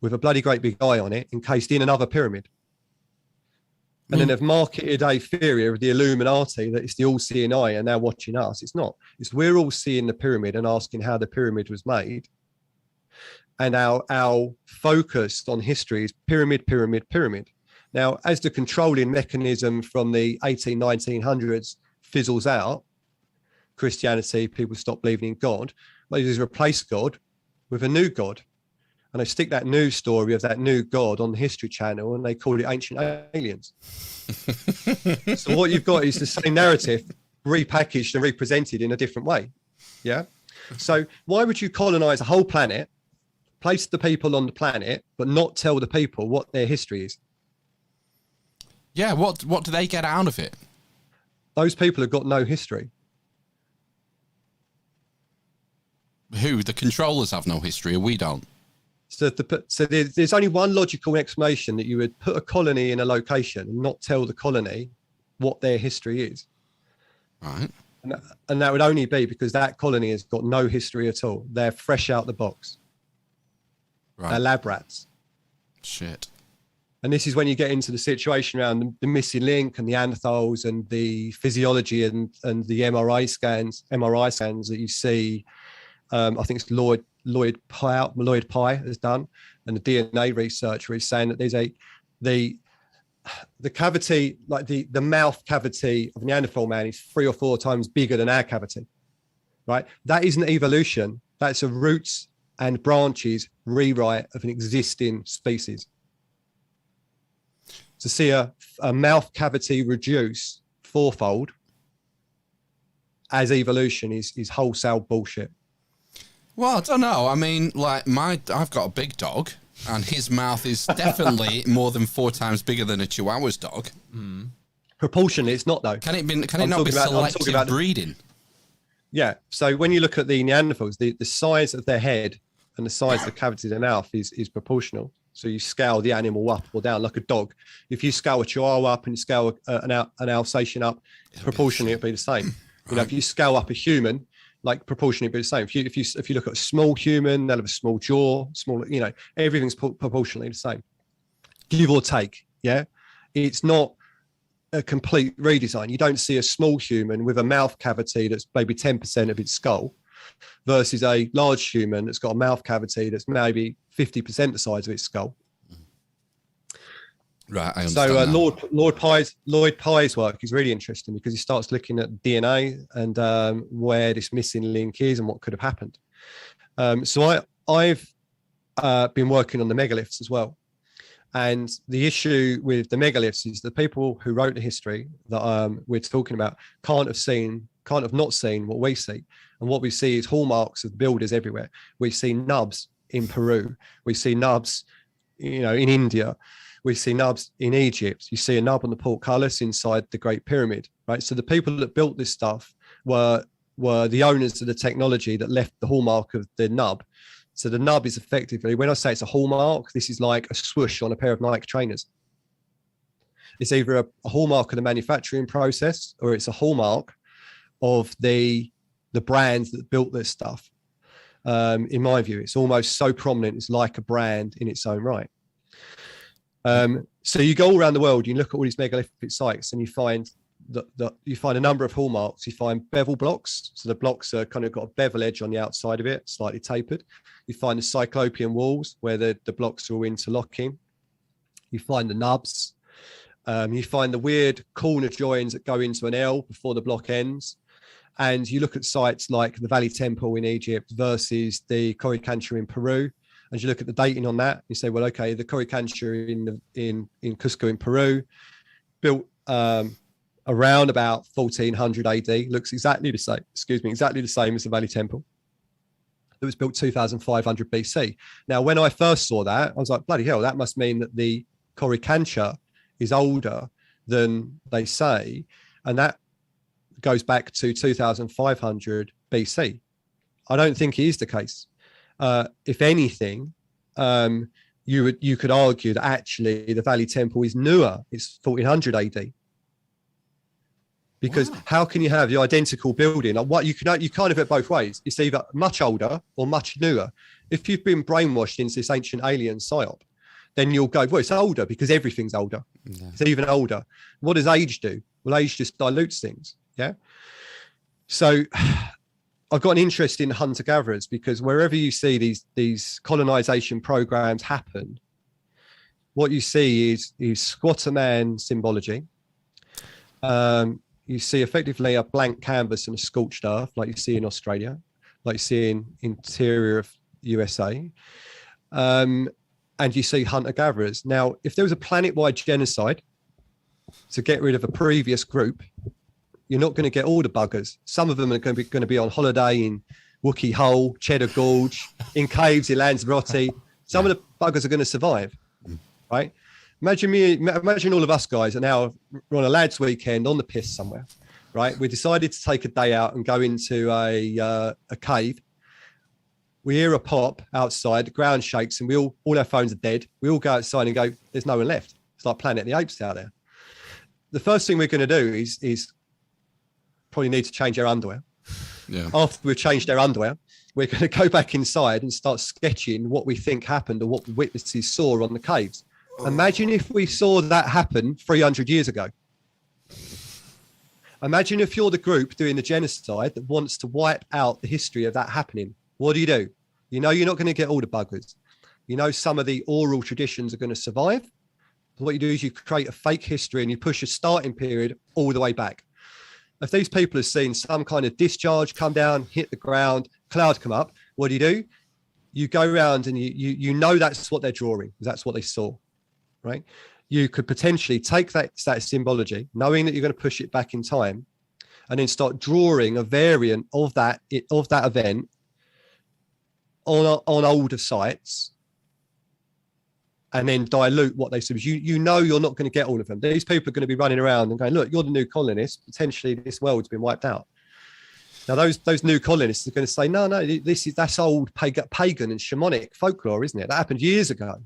D: with a bloody great big eye on it, encased in another pyramid. And then they've marketed a theory of the Illuminati that it's the all-seeing eye and they're watching us. It's not. It's we're all seeing the pyramid and asking how the pyramid was made. And our focus on history is pyramid, pyramid, pyramid. Now, as the controlling mechanism from the 1900s fizzles out, Christianity, people stop believing in God, they just replace God with a new God. And they stick that new story of that new God on the History Channel and they call it Ancient Aliens. So what you've got is the same narrative repackaged and represented in a different way. Yeah. So why would you colonize a whole planet, place the people on the planet, but not tell the people what their history is?
A: Yeah. What do they get out of it?
D: Those people have got no history.
A: Who? The controllers have no history, or we don't?
D: So there's only one logical explanation, that you would put a colony in a location and not tell the colony what their history is.
A: Right.
D: And that would only be because that colony has got no history at all. They're fresh out the box. Right. They're lab rats.
A: Shit.
D: And this is when you get into the situation around the missing link and the Neanderthals and the physiology and the MRI scans that you see. I think it's Lloyd Pye has done, and the DNA research where he's saying that there's the cavity, like the mouth cavity of Neanderthal man is 3 or 4 times bigger than our cavity, right? That isn't evolution. That's a roots and branches rewrite of an existing species. To see a mouth cavity reduce 4-fold as evolution is wholesale bullshit.
A: Well, I don't know. I mean, like I've got a big dog, and his mouth is definitely more than 4 times bigger than a Chihuahua's dog.
D: Mm. Proportionally, it's not though.
A: Can it not be selective breeding?
D: Yeah. So when you look at the Neanderthals, the size of their head and the size of the cavity of their mouth is proportional. So you scale the animal up or down like a dog. If you scale a Chihuahua up and you scale an Alsatian up, proportionally it'll be the same. You know, if you scale up a human, like proportionally be the same. If you look at a small human, they'll have a small jaw, small, you know, everything's proportionally the same, give or take. Yeah, it's not a complete redesign. You don't see a small human with a mouth cavity that's maybe 10% of its skull versus a large human that's got a mouth cavity that's maybe 50% the size of its skull.
A: Right. I understand.
D: So Lloyd Pye's work is really interesting because he starts looking at DNA and where this missing link is and what could have happened. So I've been working on the megaliths as well. And the issue with the megaliths is the people who wrote the history that we're talking about can't have not seen what we see. And what we see is hallmarks of builders everywhere. We see nubs in Peru. We see nubs, you know, in India. We see nubs in Egypt. You see a nub on the portcullis inside the Great Pyramid, right? So the people that built this stuff were the owners of the technology that left the hallmark of the nub. So the nub is effectively, when I say it's a hallmark, this is like a swoosh on a pair of Nike trainers. It's either a hallmark of the manufacturing process or it's a hallmark of the brands that built this stuff. In my view, it's almost so prominent, it's like a brand in its own right. So you go all around the world, you look at all these megalithic sites and you find you find a number of hallmarks. You find bevel blocks. So the blocks are kind of got a bevel edge on the outside of it, slightly tapered. You find the cyclopean walls where the blocks are all interlocking. You find the nubs. You find the weird corner joins that go into an L before the block ends. And you look at sites like the Valley Temple in Egypt versus the Coricancha in Peru. And you look at the dating on that, you say, well, okay, the Coricancha in Cusco in Peru built around about 1400 AD, looks exactly the same, exactly the same as the Valley Temple. It was built 2500 BC. Now, when I first saw that, I was like, bloody hell, that must mean that the Coricancha is older than they say. And that goes back to 2500 BC. I don't think it is the case. If anything, you could argue that actually the Valley Temple is newer. It's 1400 AD. Because how can you have the identical building? Like what you kind of have it both ways. It's either much older or much newer. If you've been brainwashed into this ancient alien psyop, then you'll go, well, it's older because everything's older. Yeah. It's even older. What does age do? Well, age just dilutes things. Yeah. So I've got an interest in hunter-gatherers because wherever you see these colonization programs happen, what you see is squatter man symbology. You see effectively a blank canvas and a scorched earth, like you see in Australia, like you see in interior of USA. And you see hunter-gatherers. Now, if there was a planet-wide genocide to get rid of a previous group, you're not going to get all the buggers. Some of them are going to be on holiday in Wookiee Hole, Cheddar Gorge, in caves in Lanzarote. Some of the buggers are going to survive, right? Imagine all of us guys are now on a lads' weekend on the piss somewhere, right? We decided to take a day out and go into a cave. We hear a pop outside, the ground shakes, and all our phones are dead. We all go outside and go, there's no one left. It's like Planet of the Apes out there. The first thing we're going to do is probably need to change our underwear. Yeah. After we've changed our underwear, we're going to go back inside and start sketching what we think happened or what witnesses saw on the caves. Imagine if we saw that happen 300 years ago. Imagine if you're the group doing the genocide that wants to wipe out the history of that happening. What do? You know you're not going to get all the buggers. You know some of the oral traditions are going to survive. What you do is you create a fake history and you push a starting period all the way back. If these people have seen some kind of discharge come down, hit the ground, cloud come up, what do? You go around and you know that's what they're drawing. That's what they saw. Right, you could potentially take that symbology, knowing that you're going to push it back in time, and then start drawing a variant of that event on older sites, and then dilute what they see. You know you're not going to get all of them. These people are going to be running around and going, "Look, you're the new colonists. Potentially, this world's been wiped out." Now, those new colonists are going to say, "No, that's old pagan and shamanic folklore, isn't it? That happened years ago."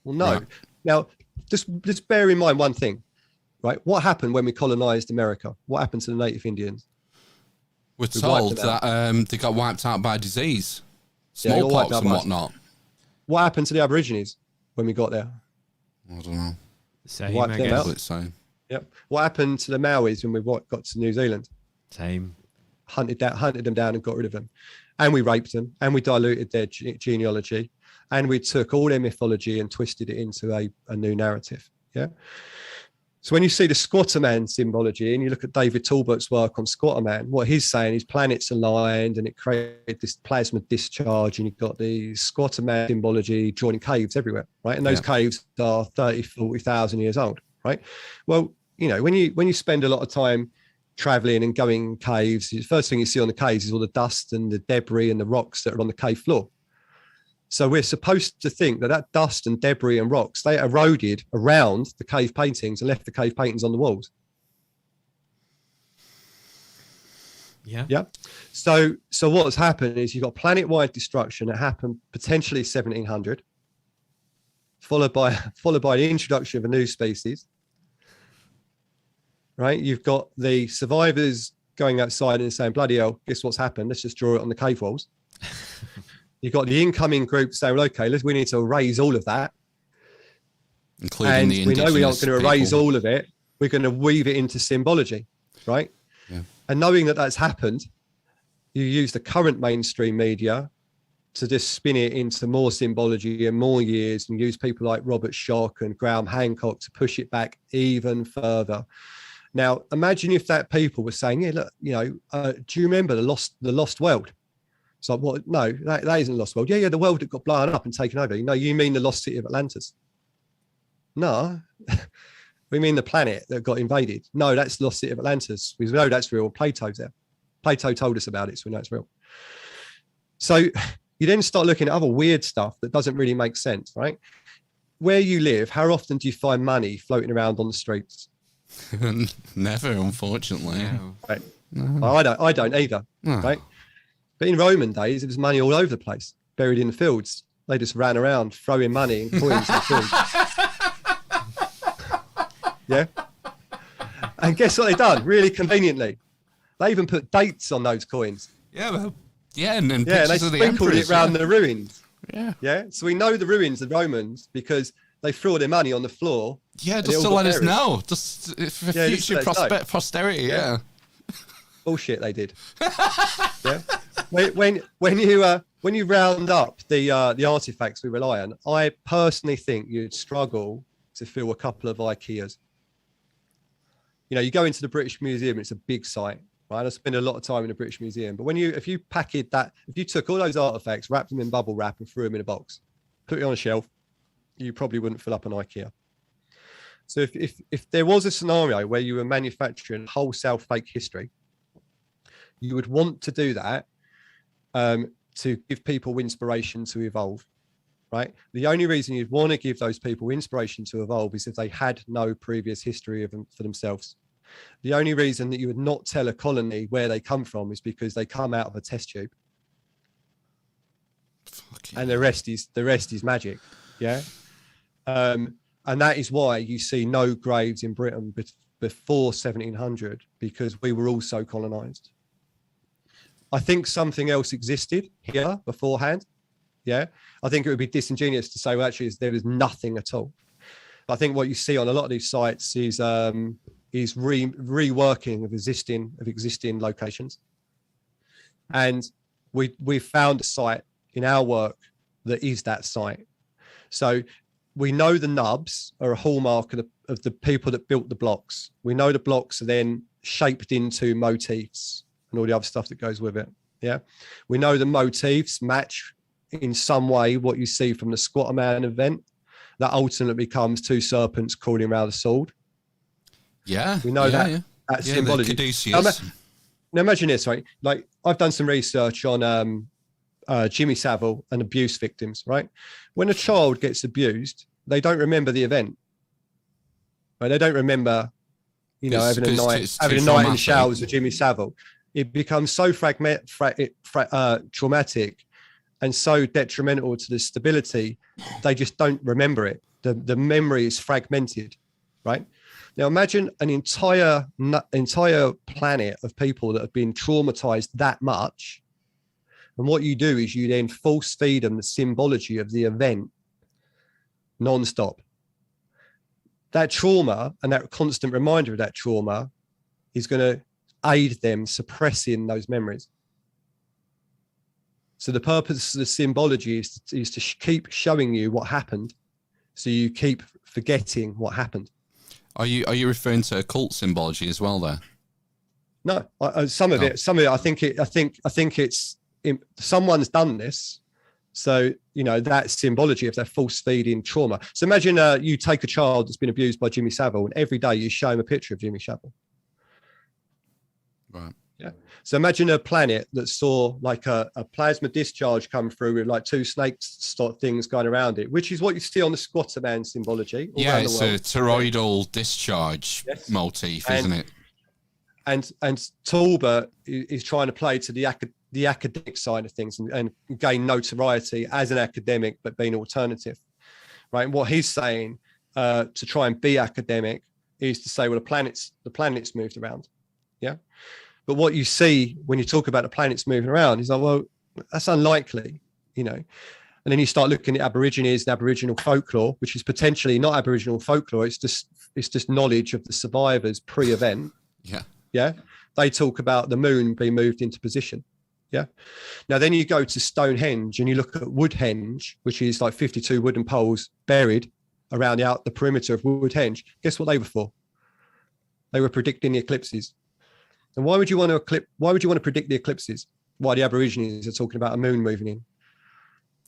D: Well, no. Yeah. Now, just bear in mind one thing, right? What happened when we colonized America? What happened to the native Indians?
A: We're told that they got wiped out by disease, smallpox and whatnot.
D: What happened to the Aborigines when we got there?
A: I don't know.
B: Same, I guess.
A: Same.
D: Yep. What happened to the Maoris when we got to New Zealand?
B: Same.
D: Hunted them down and got rid of them. And we raped them and we diluted their genealogy. And we took all their mythology and twisted it into a new narrative. Yeah. So when you see the squatter man symbology and you look at David Talbot's work on squatter man, what he's saying is planets aligned and it created this plasma discharge, and you've got the squatter man symbology drawn in caves everywhere, right? And those caves are 30, 40,000 years old, right? Well, when you spend a lot of time traveling and going caves, the first thing you see on the caves is all the dust and the debris and the rocks that are on the cave floor. So we're supposed to think that dust and debris and rocks, they eroded around the cave paintings and left the cave paintings on the walls.
B: Yeah.
D: Yeah. So what's happened is you've got planet-wide destruction that happened potentially 1700, followed by the introduction of a new species. Right? You've got the survivors going outside and saying, bloody hell, guess what's happened? Let's just draw it on the cave walls. You've got the incoming group saying, well, okay, we need to erase all of that.
A: Including the indigenous
D: we know we aren't going to erase all of it. We're going to weave it into symbology, right?
A: Yeah.
D: And knowing that that's happened, you use the current mainstream media to just spin it into more symbology and more years, and use people like Robert Schoch and Graham Hancock to push it back even further. Now, imagine if that people were saying, yeah, look, do you remember the lost world? It's like, what? No, that isn't the lost world. Yeah, the world that got blown up and taken over. You mean the lost city of Atlantis? No, We mean the planet that got invaded. No, that's Lost City of Atlantis. We know that's real. Plato's there. Plato told us about it, so we know it's real. So you then start looking at other weird stuff that doesn't really make sense, right? Where you live, how often do you find money floating around on the streets?
A: Never, unfortunately.
B: No.
D: Right. No. I don't either, right? But in Roman days, there was money all over the place, buried in the fields. They just ran around throwing money and coins in the fields. Yeah. And guess what they done? Really conveniently, they even put dates on those coins.
A: Yeah, well, and then
D: they
A: pictures of the
D: sprinkled
A: emperors,
D: it around the ruins.
A: Yeah.
D: So we know the ruins of Romans because they threw their money on the floor.
A: Yeah, just to let us know, just for future posterity. Yeah.
D: Bullshit, they did. Yeah. When you round up the artifacts we rely on, I personally think you'd struggle to fill a couple of IKEAs. You know, you go into the British Museum, it's a big site, right? I spend a lot of time in the British Museum, but if you took all those artifacts, wrapped them in bubble wrap and threw them in a box, put it on a shelf, you probably wouldn't fill up an IKEA. So if there was a scenario where you were manufacturing wholesale fake history, you would want to do that to give people inspiration to evolve, right? The only reason you'd want to give those people inspiration to evolve is if they had no previous history of them for themselves. The only reason that you would not tell a colony where they come from is because they come out of a test tube. And the rest is magic. Yeah. And that is why you see no graves in Britain before 1700, because we were also colonized. I think something else existed here beforehand. Yeah. I think it would be disingenuous to say, well, actually, there was nothing at all. I think what you see on a lot of these sites is reworking of existing locations. And we found a site in our work that is that site. So we know the nubs are a hallmark of the people that built the blocks. We know the blocks are then shaped into motifs and all the other stuff that goes with it. Yeah. We know the motifs match in some way what you see from the Squatter Man event that ultimately becomes two serpents crawling around a sword. Yeah. We know that symbology. Now imagine this, right? Like I've done some research on Jimmy Savile and abuse victims, right? When a child gets abused, they don't remember the event. Right? They don't remember, having a night in the showers with Jimmy Savile. It becomes so traumatic and so detrimental to the stability, they just don't remember it. The memory is fragmented, right? Now imagine an entire planet of people that have been traumatized that much. And what you do is you then force feed them the symbology of the event non-stop. That trauma and that constant reminder of that trauma is going to aid them suppressing those memories. So the purpose of the symbology is to keep showing you what happened, so you keep forgetting what happened. Are you referring to occult symbology as well there? No, some of it. I think it's someone's done this. So that symbology of their force feeding trauma. So imagine you take a child that's been abused by Jimmy Savile, and every day you show him a picture of Jimmy Savile. Right. Yeah. So imagine a planet that saw like a plasma discharge come through with like two snakes things going around it, which is what you see on the Squatter Man symbology. Yeah, it's a toroidal discharge motif, isn't it? And Talbot is trying to play to the academic side of things and gain notoriety as an academic, but being alternative, right? And what he's saying to try and be academic is to say, well, the planet's moved around. Yeah. But what you see when you talk about the planets moving around is like, well, that's unlikely, And then you start looking at Aborigines and Aboriginal folklore, which is potentially not Aboriginal folklore. It's just knowledge of the survivors pre-event. Yeah. Yeah. They talk about the moon being moved into position. Yeah. Now, then you go to Stonehenge and you look at Woodhenge, which is like 52 wooden poles buried around the perimeter of Woodhenge. Guess what they were for? They were predicting the eclipses. And why would you want to predict the eclipses? Why the Aborigines are talking about a moon moving in?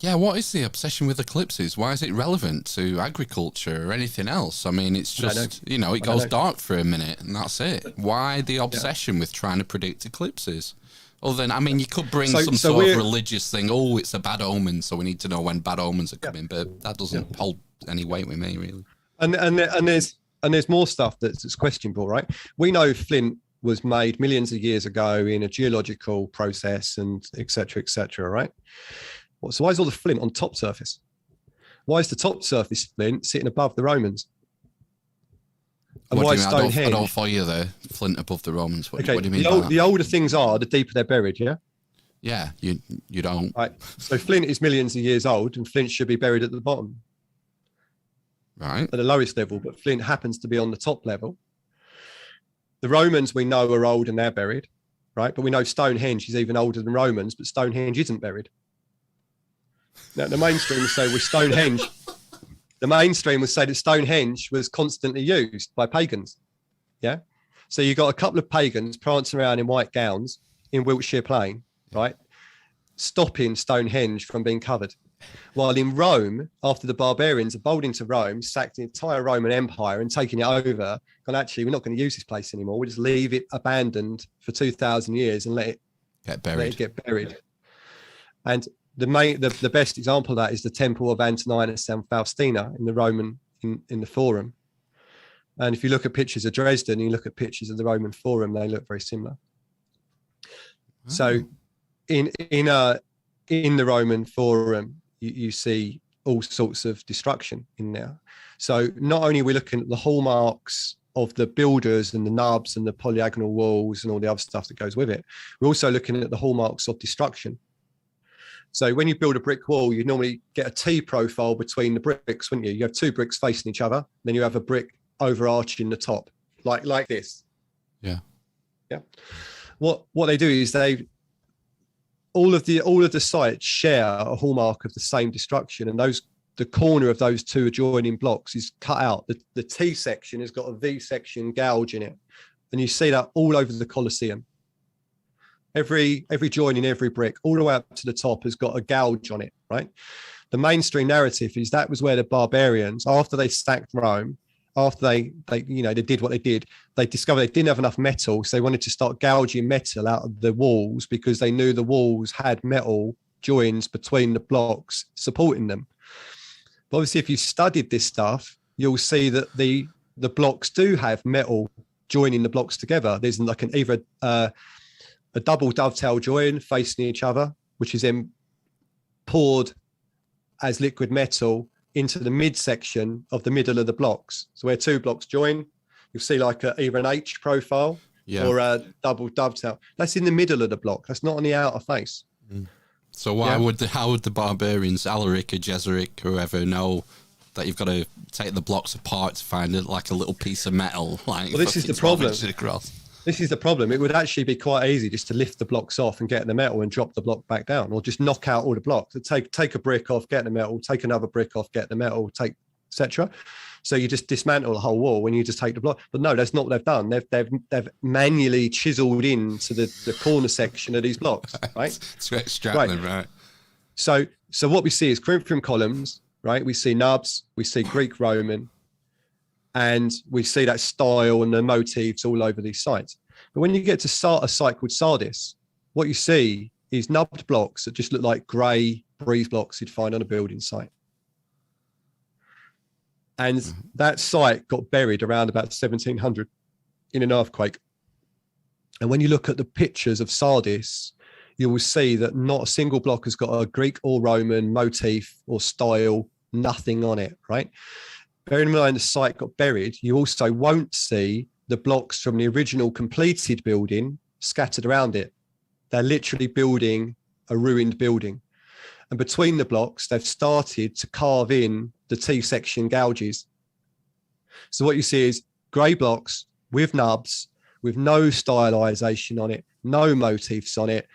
A: Yeah, what is the obsession with eclipses? Why is it relevant to agriculture or anything else? I mean, it's just, it goes dark for a minute and that's it. Why the obsession with trying to predict eclipses? Other than, I mean, you could bring some sort of religious thing. Oh, it's a bad omen, so we need to know when bad omens are coming. But that doesn't hold any weight with me, really.
D: And there's more stuff that's questionable, right? We know flint was made millions of years ago in a geological process and et cetera, right? So why is all the flint on top surface? Why is the top surface flint sitting above the Romans? And
A: what
D: why
A: do you mean?
D: Stonehenge?
A: I don't follow you there. Flint above the Romans. What do you mean?
D: The older things are, the deeper they're buried. Yeah.
A: Yeah, you don't.
D: Right. So flint is millions of years old, and flint should be buried at the bottom,
A: right,
D: at the lowest level. But flint happens to be on the top level. The Romans we know are old and they're buried, right? But we know Stonehenge is even older than Romans, but Stonehenge isn't buried. Now the mainstream would say with Stonehenge. The mainstream would say that Stonehenge was constantly used by pagans. Yeah. So you got a couple of pagans prancing around in white gowns in Wiltshire Plain, right? Stopping Stonehenge from being covered. While in Rome, after the barbarians had bowled into Rome, sacked the entire Roman Empire and taken it over, and actually, we're not going to use this place anymore. We'll just leave it abandoned for 2,000 years and let it get buried. And the best example of that is the Temple of Antoninus and Faustina in the Roman in the Forum. And if you look at pictures of Dresden, you look at pictures of the Roman Forum, they look very similar. Oh. So in the Roman Forum, you see all sorts of destruction in there. So not only are we looking at the hallmarks of the builders and the nubs and the polygonal walls and all the other stuff that goes with it, we're also looking at the hallmarks of destruction. So when you build a brick wall, you normally get a T profile between the bricks, wouldn't you? You have two bricks facing each other, then you have a brick overarching the top, like this.
A: Yeah.
D: Yeah. What they do is all of the sites share a hallmark of the same destruction, and the corner of those two adjoining blocks is cut out. The T section has got a V section gouge in it, and you see that all over the Colosseum. Every join in every brick, all the way up to the top, has got a gouge on it, right? The mainstream narrative is that was where the barbarians, after they sacked Rome, after they did what they did, they discovered they didn't have enough metal, so they wanted to start gouging metal out of the walls because they knew the walls had metal joins between the blocks supporting them. But obviously, if you studied this stuff, you'll see that the blocks do have metal joining the blocks together. There's like either a double dovetail join facing each other, which is then poured as liquid metal into the midsection of the middle of the blocks. So where two blocks join, you'll see like either an H profile or a double dovetail. That's in the middle of the block. That's not on the outer face.
A: Mm. So how would the barbarians, Alaric or Geseric, whoever, know that you've got to take the blocks apart to find it like a little piece of metal? Like,
D: well, this is the problem. This is the problem. It would actually be quite easy just to lift the blocks off and get the metal and drop the block back down, or just knock out all the blocks. Take a brick off, get the metal, take another brick off, get the metal, etc. So you just dismantle the whole wall when you just take the block. But no, that's not what they've done. They've manually chiseled into the corner section of these blocks, right?
A: To extract them, right?
D: So what we see is Corinthian columns, right? We see nubs, we see Greek Roman, and we see that style and the motifs all over these sites. But when you get to a site called Sardis, what you see is nubbed blocks that just look like grey breeze blocks you'd find on a building site. And that site got buried around about 1700 in an earthquake. And when you look at the pictures of Sardis, you will see that not a single block has got a Greek or Roman motif or style, nothing on it, right? Bearing in mind the site got buried, you also won't see the blocks from the original completed building scattered around it. They're literally building a ruined building. And between the blocks, they've started to carve in the T-section gouges. So what you see is grey blocks with nubs, with no stylization on it, no motifs on it,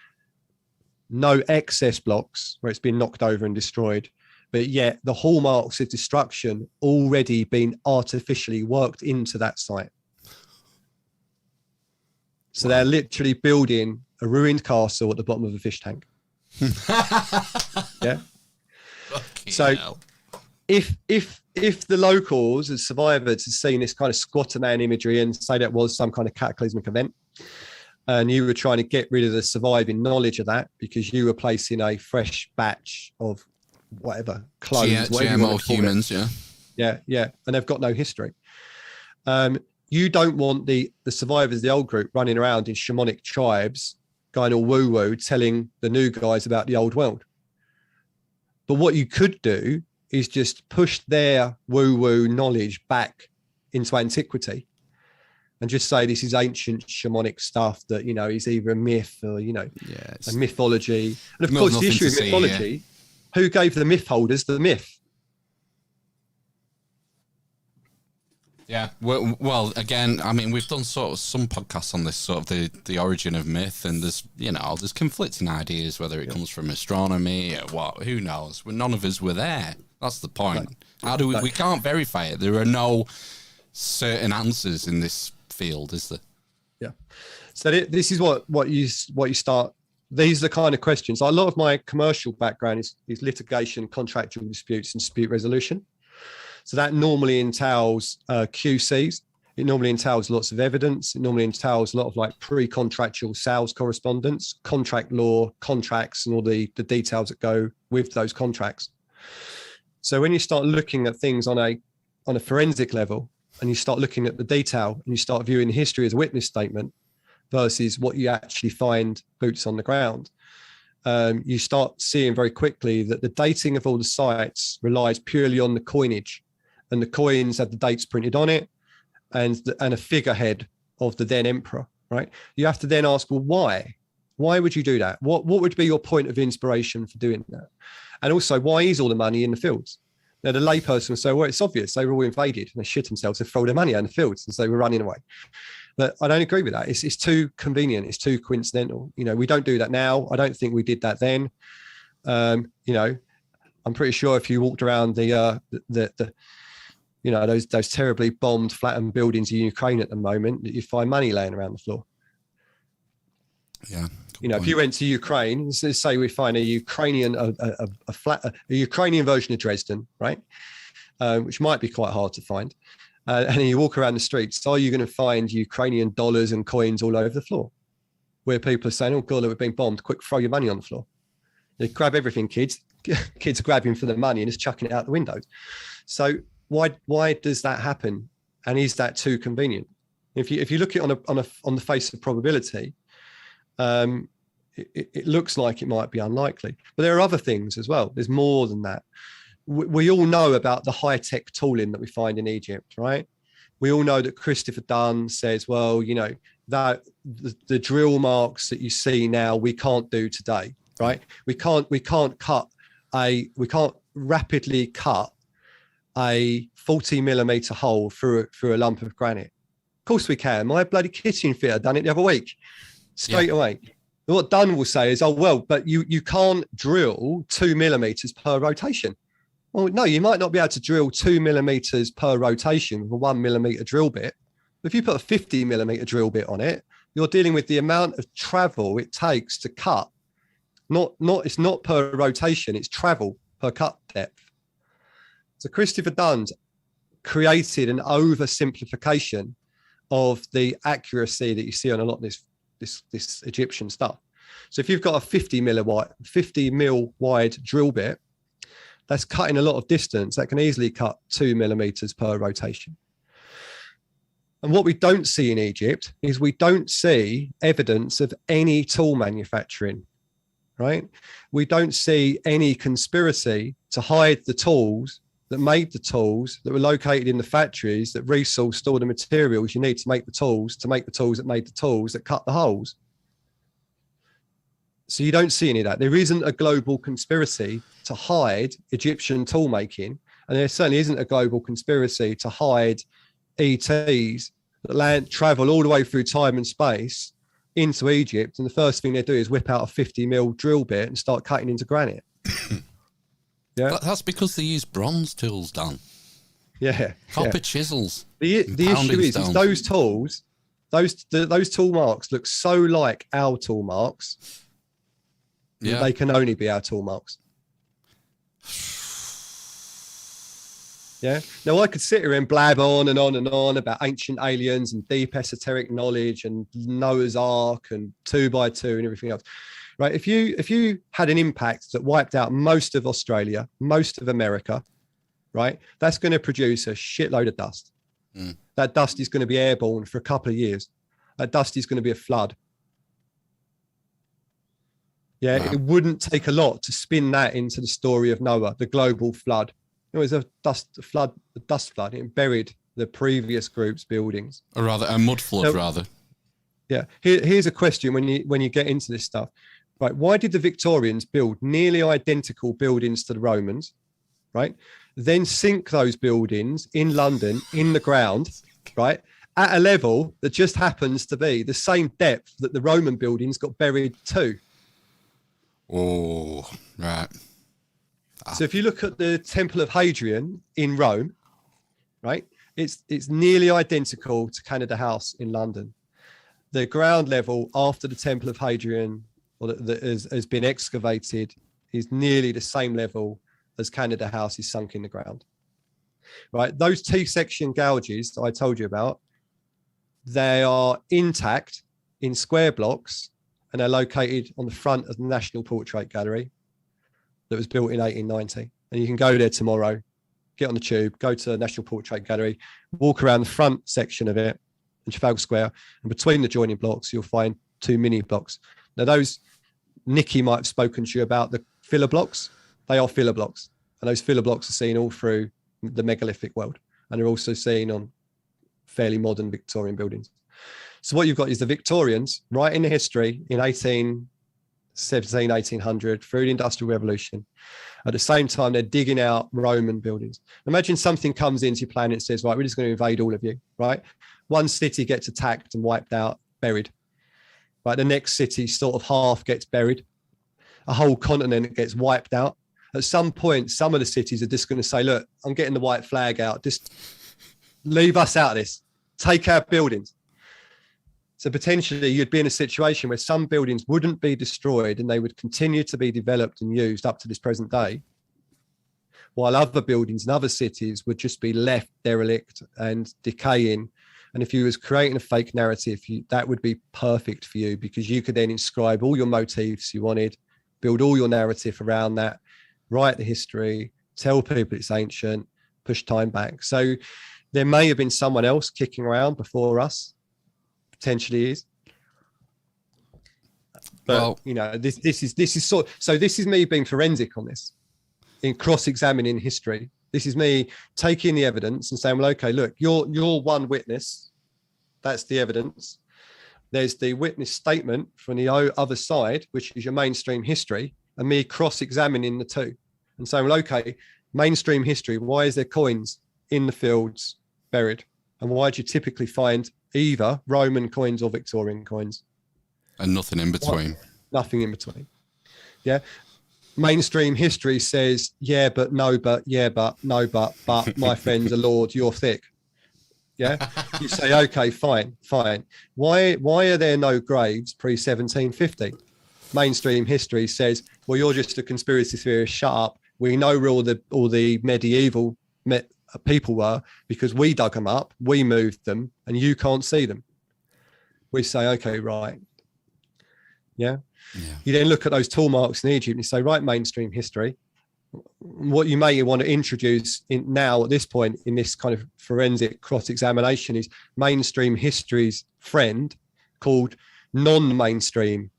D: no excess blocks where it's been knocked over and destroyed. But yet the hallmarks of destruction already been artificially worked into that site. So they're literally building a ruined castle at the bottom of a fish tank. Yeah.
A: So
D: if the locals as survivors had seen this kind of squatter man imagery and say that was some kind of cataclysmic event, and you were trying to get rid of the surviving knowledge of that because you were placing a fresh batch of whatever clones,
A: GMO humans,
D: yeah, and they've got no history. You don't want the survivors of the old group running around in shamanic tribes going all woo-woo telling the new guys about the old world. But what you could do is just push their woo-woo knowledge back into antiquity and just say this is ancient shamanic stuff that, is either a myth or, a mythology. And of course, the issue of mythology, who gave the myth holders the myth?
A: Yeah, well, again, I mean, we've done sort of some podcasts on this sort of the origin of myth, and there's conflicting ideas whether it comes from astronomy or what. Who knows? None of us were there. That's the point. How do we can't verify it? There are no certain answers in this field, is there?
D: Yeah. So this is what you start. These are the kind of questions. A lot of my commercial background is litigation, contractual disputes, and dispute resolution. So that normally entails QCs. It normally entails lots of evidence. It normally entails a lot of like pre-contractual sales correspondence, contract law, contracts, and all the details that go with those contracts. So when you start looking at things on a forensic level, and you start looking at the detail, and you start viewing history as a witness statement versus what you actually find boots on the ground, you start seeing very quickly that the dating of all the sites relies purely on the coinage. And the coins have the dates printed on it and a figurehead of the then emperor, right? You have to then ask, well, why? Why would you do that? What would be your point of inspiration for doing that? And also, why is all the money in the fields? Now, the layperson will say, well, it's obvious. They were all invaded and they shit themselves to throw their money out in the fields and so they were running away. But I don't agree with that. It's too convenient. It's too coincidental. We don't do that now. I don't think we did that then. I'm pretty sure if you walked around those terribly bombed, flattened buildings in Ukraine at the moment, that you find money laying around the floor.
A: Yeah.
D: If you went to Ukraine, say we find a Ukrainian version of Dresden, right, which might be quite hard to find, and you walk around the streets, are you going to find Ukrainian dollars and coins all over the floor, where people are saying, "Oh God, we've been bombed! Quick, throw your money on the floor." They grab everything, kids. Kids are grabbing for the money and just chucking it out the windows. So why does that happen? And is that too convenient? If you look at it on the face of probability, it looks like it might be unlikely. But there are other things as well. There's more than that. We all know about the high-tech tooling that we find in Egypt, right? We all know that Christopher Dunn says, well, that the drill marks that you see now, we can't do today, right? We can't rapidly cut a 40 millimeter hole through a lump of granite. Of course we can. My bloody kitchen fitter done it the other week, straight away. What Dunn will say is, oh, well, but you can't drill 2 millimeters per rotation. Well, no, you might not be able to drill 2 millimeters per rotation with a 1 millimeter drill bit. But if you put a 50 millimeter drill bit on it, you're dealing with the amount of travel it takes to cut. It's not per rotation, it's travel per cut depth. So Christopher Dunn's created an oversimplification of the accuracy that you see on a lot of this Egyptian stuff. So if you've got a 50 mil wide drill bit, that's cutting a lot of distance. That can easily cut 2 millimeters per rotation. And what we don't see in Egypt is we don't see evidence of any tool manufacturing, right? We don't see any conspiracy to hide the tools that made the tools, that were located in the factories, that resourced all the materials you need to make the tools that made the tools that cut the holes. So you don't see any of that. There isn't a global conspiracy to hide Egyptian tool making, and there certainly isn't a global conspiracy to hide ETs that travel all the way through time and space into Egypt, and the first thing they do is whip out a 50 mil drill bit and start cutting into granite. Yeah,
A: that's because they use bronze tools, Dan.
D: Yeah,
A: copper chisels.
D: The issue is those tools, those tool marks look so like our tool marks. Yeah, they can only be our tool marks. Yeah. Now I could sit here and blab on and on and on about ancient aliens and deep esoteric knowledge and Noah's Ark and 2x2 and everything else. Right. If you had an impact that wiped out most of Australia, most of America, right, that's going to produce a shitload of dust. That dust is going to be airborne for a couple of years. That dust is going to be a flood. Yeah, wow. It wouldn't take a lot to spin that into the story of Noah, the global flood. It was a dust flood. It buried the previous group's buildings.
A: Or rather, a mud flood, rather.
D: Yeah. Here's a question when you get into this stuff. Right. Why did the Victorians build nearly identical buildings to the Romans? Right. Then sink those buildings in London in the ground, right, at a level that just happens to be the same depth that the Roman buildings got buried to.
A: Oh, right.
D: So if you look at the Temple of Hadrian in Rome, right, it's nearly identical to Canada House in London. The ground level after the Temple of Hadrian, or that has been excavated, is nearly the same level as Canada House is sunk in the ground. Right, those T-section gouges that I told you about, they are intact in square blocks, and they're located on the front of the National Portrait Gallery that was built in 1890. And you can go there tomorrow, get on the tube, go to the National Portrait Gallery, walk around the front section of it in Trafalgar Square, and between the joining blocks, you'll find 2 mini blocks. Now, those, Nikki might have spoken to you about the filler blocks. They are filler blocks, and those filler blocks are seen all through the megalithic world, and they're also seen on fairly modern Victorian buildings. So what you've got is the Victorians, right in the history, in 1817, 1800, through the Industrial Revolution. At the same time, they're digging out Roman buildings. Imagine something comes into your planet and says, right, we're just going to invade all of you, right? One city gets attacked and wiped out, buried. Right, the next city sort of half gets buried. A whole continent gets wiped out. At some point, some of the cities are just going to say, look, I'm getting the white flag out. Just leave us out of this. Take our buildings. So potentially you'd be in a situation where some buildings wouldn't be destroyed and they would continue to be developed and used up to this present day, while other buildings in other cities would just be left derelict and decaying. And if you was creating a fake narrative, that would be perfect for you, because you could then inscribe all your motifs you wanted, build all your narrative around that, write the history, tell people it's ancient, push time back. So there may have been someone else kicking around before us, potentially is. But well, you know, this is sort. So this is me being forensic on this, in cross-examining history. This is me taking the evidence and saying, well, okay, look, you're one witness. That's the evidence. There's the witness statement from the other side, which is your mainstream history, and me cross-examining the two and saying, well, okay, mainstream history, why is there coins in the fields buried? And why do you typically find either Roman coins or Victorian coins?
A: And nothing in between.
D: Nothing in between. Yeah. Mainstream history says, yeah, but no, but, yeah, but, no, but, my friend's a lord, you're thick. Yeah. You say, okay, fine. Why are there no graves pre-1750? Mainstream history says, well, you're just a conspiracy theorist, shut up. We know where all the medieval people were because we dug them up, we moved them, and you can't see them. We say, okay, right. Yeah. You then look at those tool marks in Egypt and you say, right, mainstream history. What you may want to introduce in now at this point in this kind of forensic cross-examination is mainstream history's friend called non-mainstream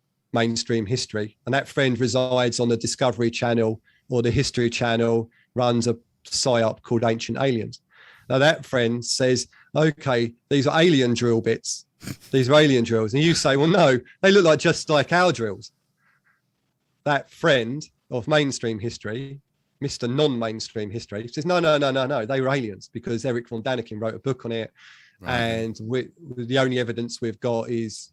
D: history. And that friend resides on the Discovery Channel or the History Channel, runs a psyop called Ancient Aliens. Now that friend says, okay, these are alien drill bits. These are alien drills. And you say, well, no, they look like just like our drills. That friend of mainstream history, Mr. Non-mainstream history, says, no, they were aliens because Eric von Daniken wrote a book on it. Right. And the only evidence we've got is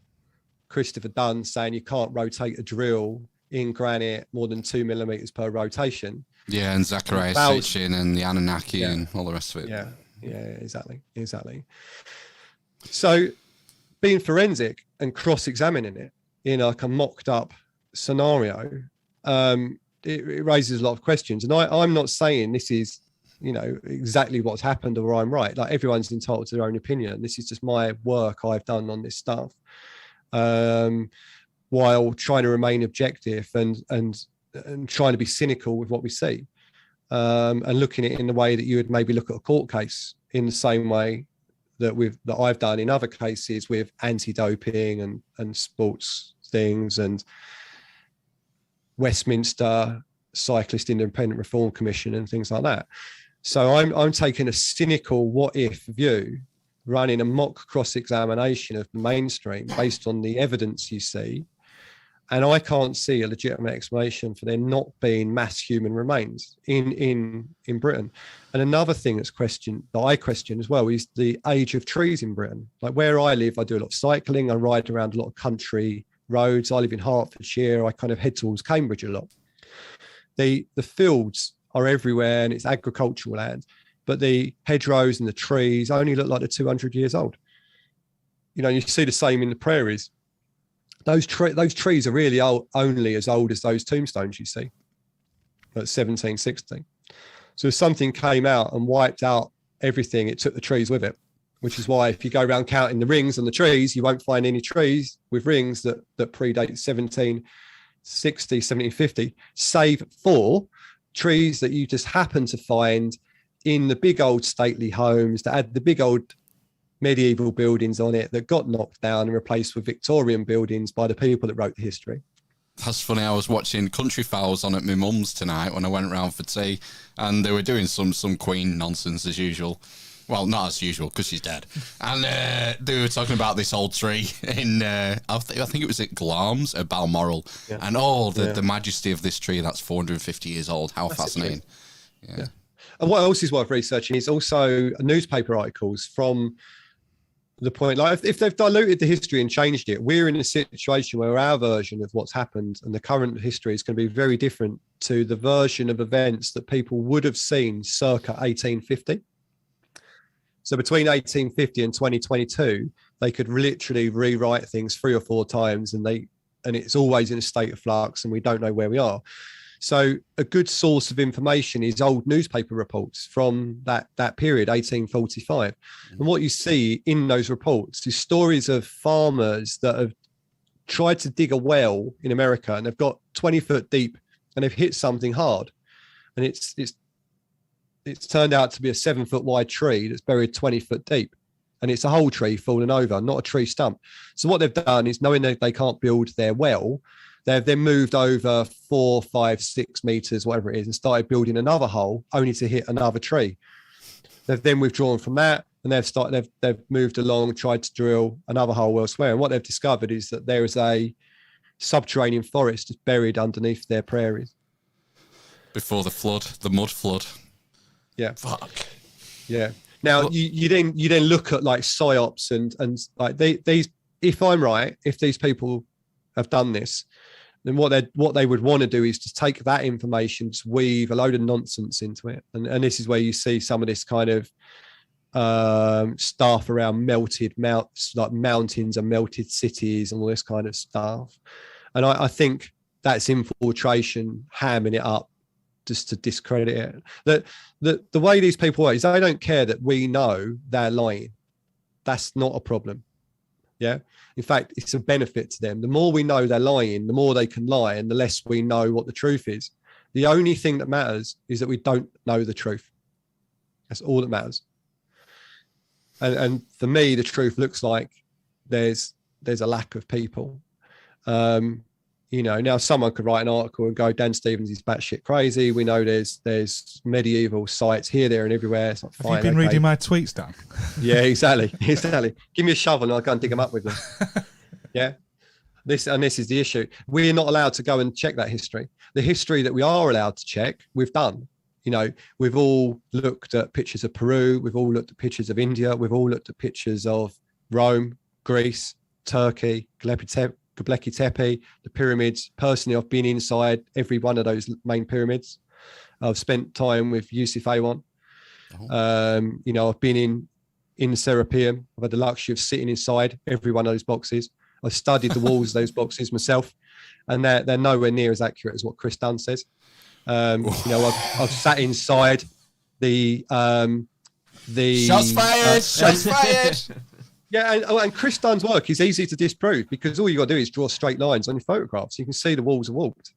D: Christopher Dunn saying you can't rotate a drill in granite more than 2 millimeters per rotation.
A: Yeah, and Zacharias Sitchin and the Anunnaki and all the rest of it.
D: Yeah, exactly. So being forensic and cross-examining it in like a mocked up scenario, it raises a lot of questions. And I'm not saying this is exactly what's happened or I'm right. Like, everyone's entitled to their own opinion. This is just my work I've done on this stuff, while trying to remain objective and trying to be cynical with what we see, and looking at it in the way that you would maybe look at a court case, in the same way that I've done in other cases with anti-doping and sports things, and Westminster Cyclist Independent Reform Commission and things like that. So I'm taking a cynical what if view, running a mock cross-examination of the mainstream based on the evidence you see, and I can't see a legitimate explanation for there not being mass human remains in Britain. And another thing that I question as well is the age of trees in Britain. Like, where I live, I do a lot of cycling. I ride around a lot of country roads. I live in Hertfordshire. I kind of head towards Cambridge a lot. The fields are everywhere, and it's agricultural land, but the hedgerows and the trees only look like they're 200 years old. You see the same in the prairies. Those trees are really only as old as those tombstones you see at 1760. So if something came out and wiped out everything, it took the trees with it, which is why if you go around counting the rings on the trees, you won't find any trees with rings that predate 1760, 1750, save for trees that you just happen to find in the big old stately homes that had the big old medieval buildings on it that got knocked down and replaced with Victorian buildings by the people that wrote the history.
A: That's funny. I was watching Country Fowls on at my mum's tonight when I went round for tea, and they were doing some Queen nonsense as usual. Well, not as usual, because she's dead. And they were talking about this old tree in, I think it was at Glamis, at Balmoral. Yeah. And the majesty of this tree that's 450 years old. How fascinating. Yeah.
D: And what else is worth researching is also newspaper articles from the point, like, if they've diluted the history and changed it, we're in a situation where our version of what's happened and the current history is going to be very different to the version of events that people would have seen circa 1850. So between 1850 and 2022, they could literally rewrite things 3 or 4 times, and it's always in a state of flux, and we don't know where we are. So a good source of information is old newspaper reports from that period, 1845. And what you see in those reports is stories of farmers that have tried to dig a well in America, and they've got 20 foot deep, and they've hit something hard, and it's turned out to be a 7 foot wide tree that's buried 20 foot deep. And it's a whole tree fallen over, not a tree stump. So what they've done is, knowing that they can't build their well, they've then moved over 4, 5, 6 meters, whatever it is, and started building another hole only to hit another tree. They've then withdrawn from that, and they've moved along, tried to drill another hole elsewhere. And what they've discovered is that there is a subterranean forest just buried underneath their prairies. Before
A: the mud flood.
D: Yeah.
A: Fuck.
D: Yeah. Now you then look at like psyops and like these. If I'm right, if these people have done this, then what they would want to do is just take that information, just weave a load of nonsense into it, and this is where you see some of this kind of stuff around like mountains and melted cities and all this kind of stuff. And I think that's infiltration, hamming it up just to discredit it. That the way these people are is they don't care that we know they're lying. That's not a problem. Yeah. In fact, it's a benefit to them. The more we know they're lying, the more they can lie, and the less we know what the truth is. The only thing that matters is that we don't know the truth. That's all that matters. And for me, the truth looks like there's a lack of people. Now someone could write an article and go, Dan Stevens is batshit crazy. We know there's medieval sites here, there, and everywhere. It's like,
C: have you been reading my tweets, Dan?
D: Yeah, exactly. Give me a shovel and I'll go and dig them up with them. Yeah. This is the issue. We're not allowed to go and check that history. The history that we are allowed to check, we've done. We've all looked at pictures of Peru. We've all looked at pictures of India. We've all looked at pictures of Rome, Greece, Turkey, Göbekli Tepe, the pyramids. Personally, I've been inside every one of those main pyramids. I've spent time with Yusuf Awan. I've been in the Serapeum. I've had the luxury of sitting inside every one of those boxes. I've studied the walls of those boxes myself, and they're nowhere near as accurate as what Chris Dunn says. I've sat inside the
A: shots fired. Shots fired.
D: Yeah, and Chris Dunn's work is easy to disprove because all you got to do is draw straight lines on your photographs. You can see the walls are warped,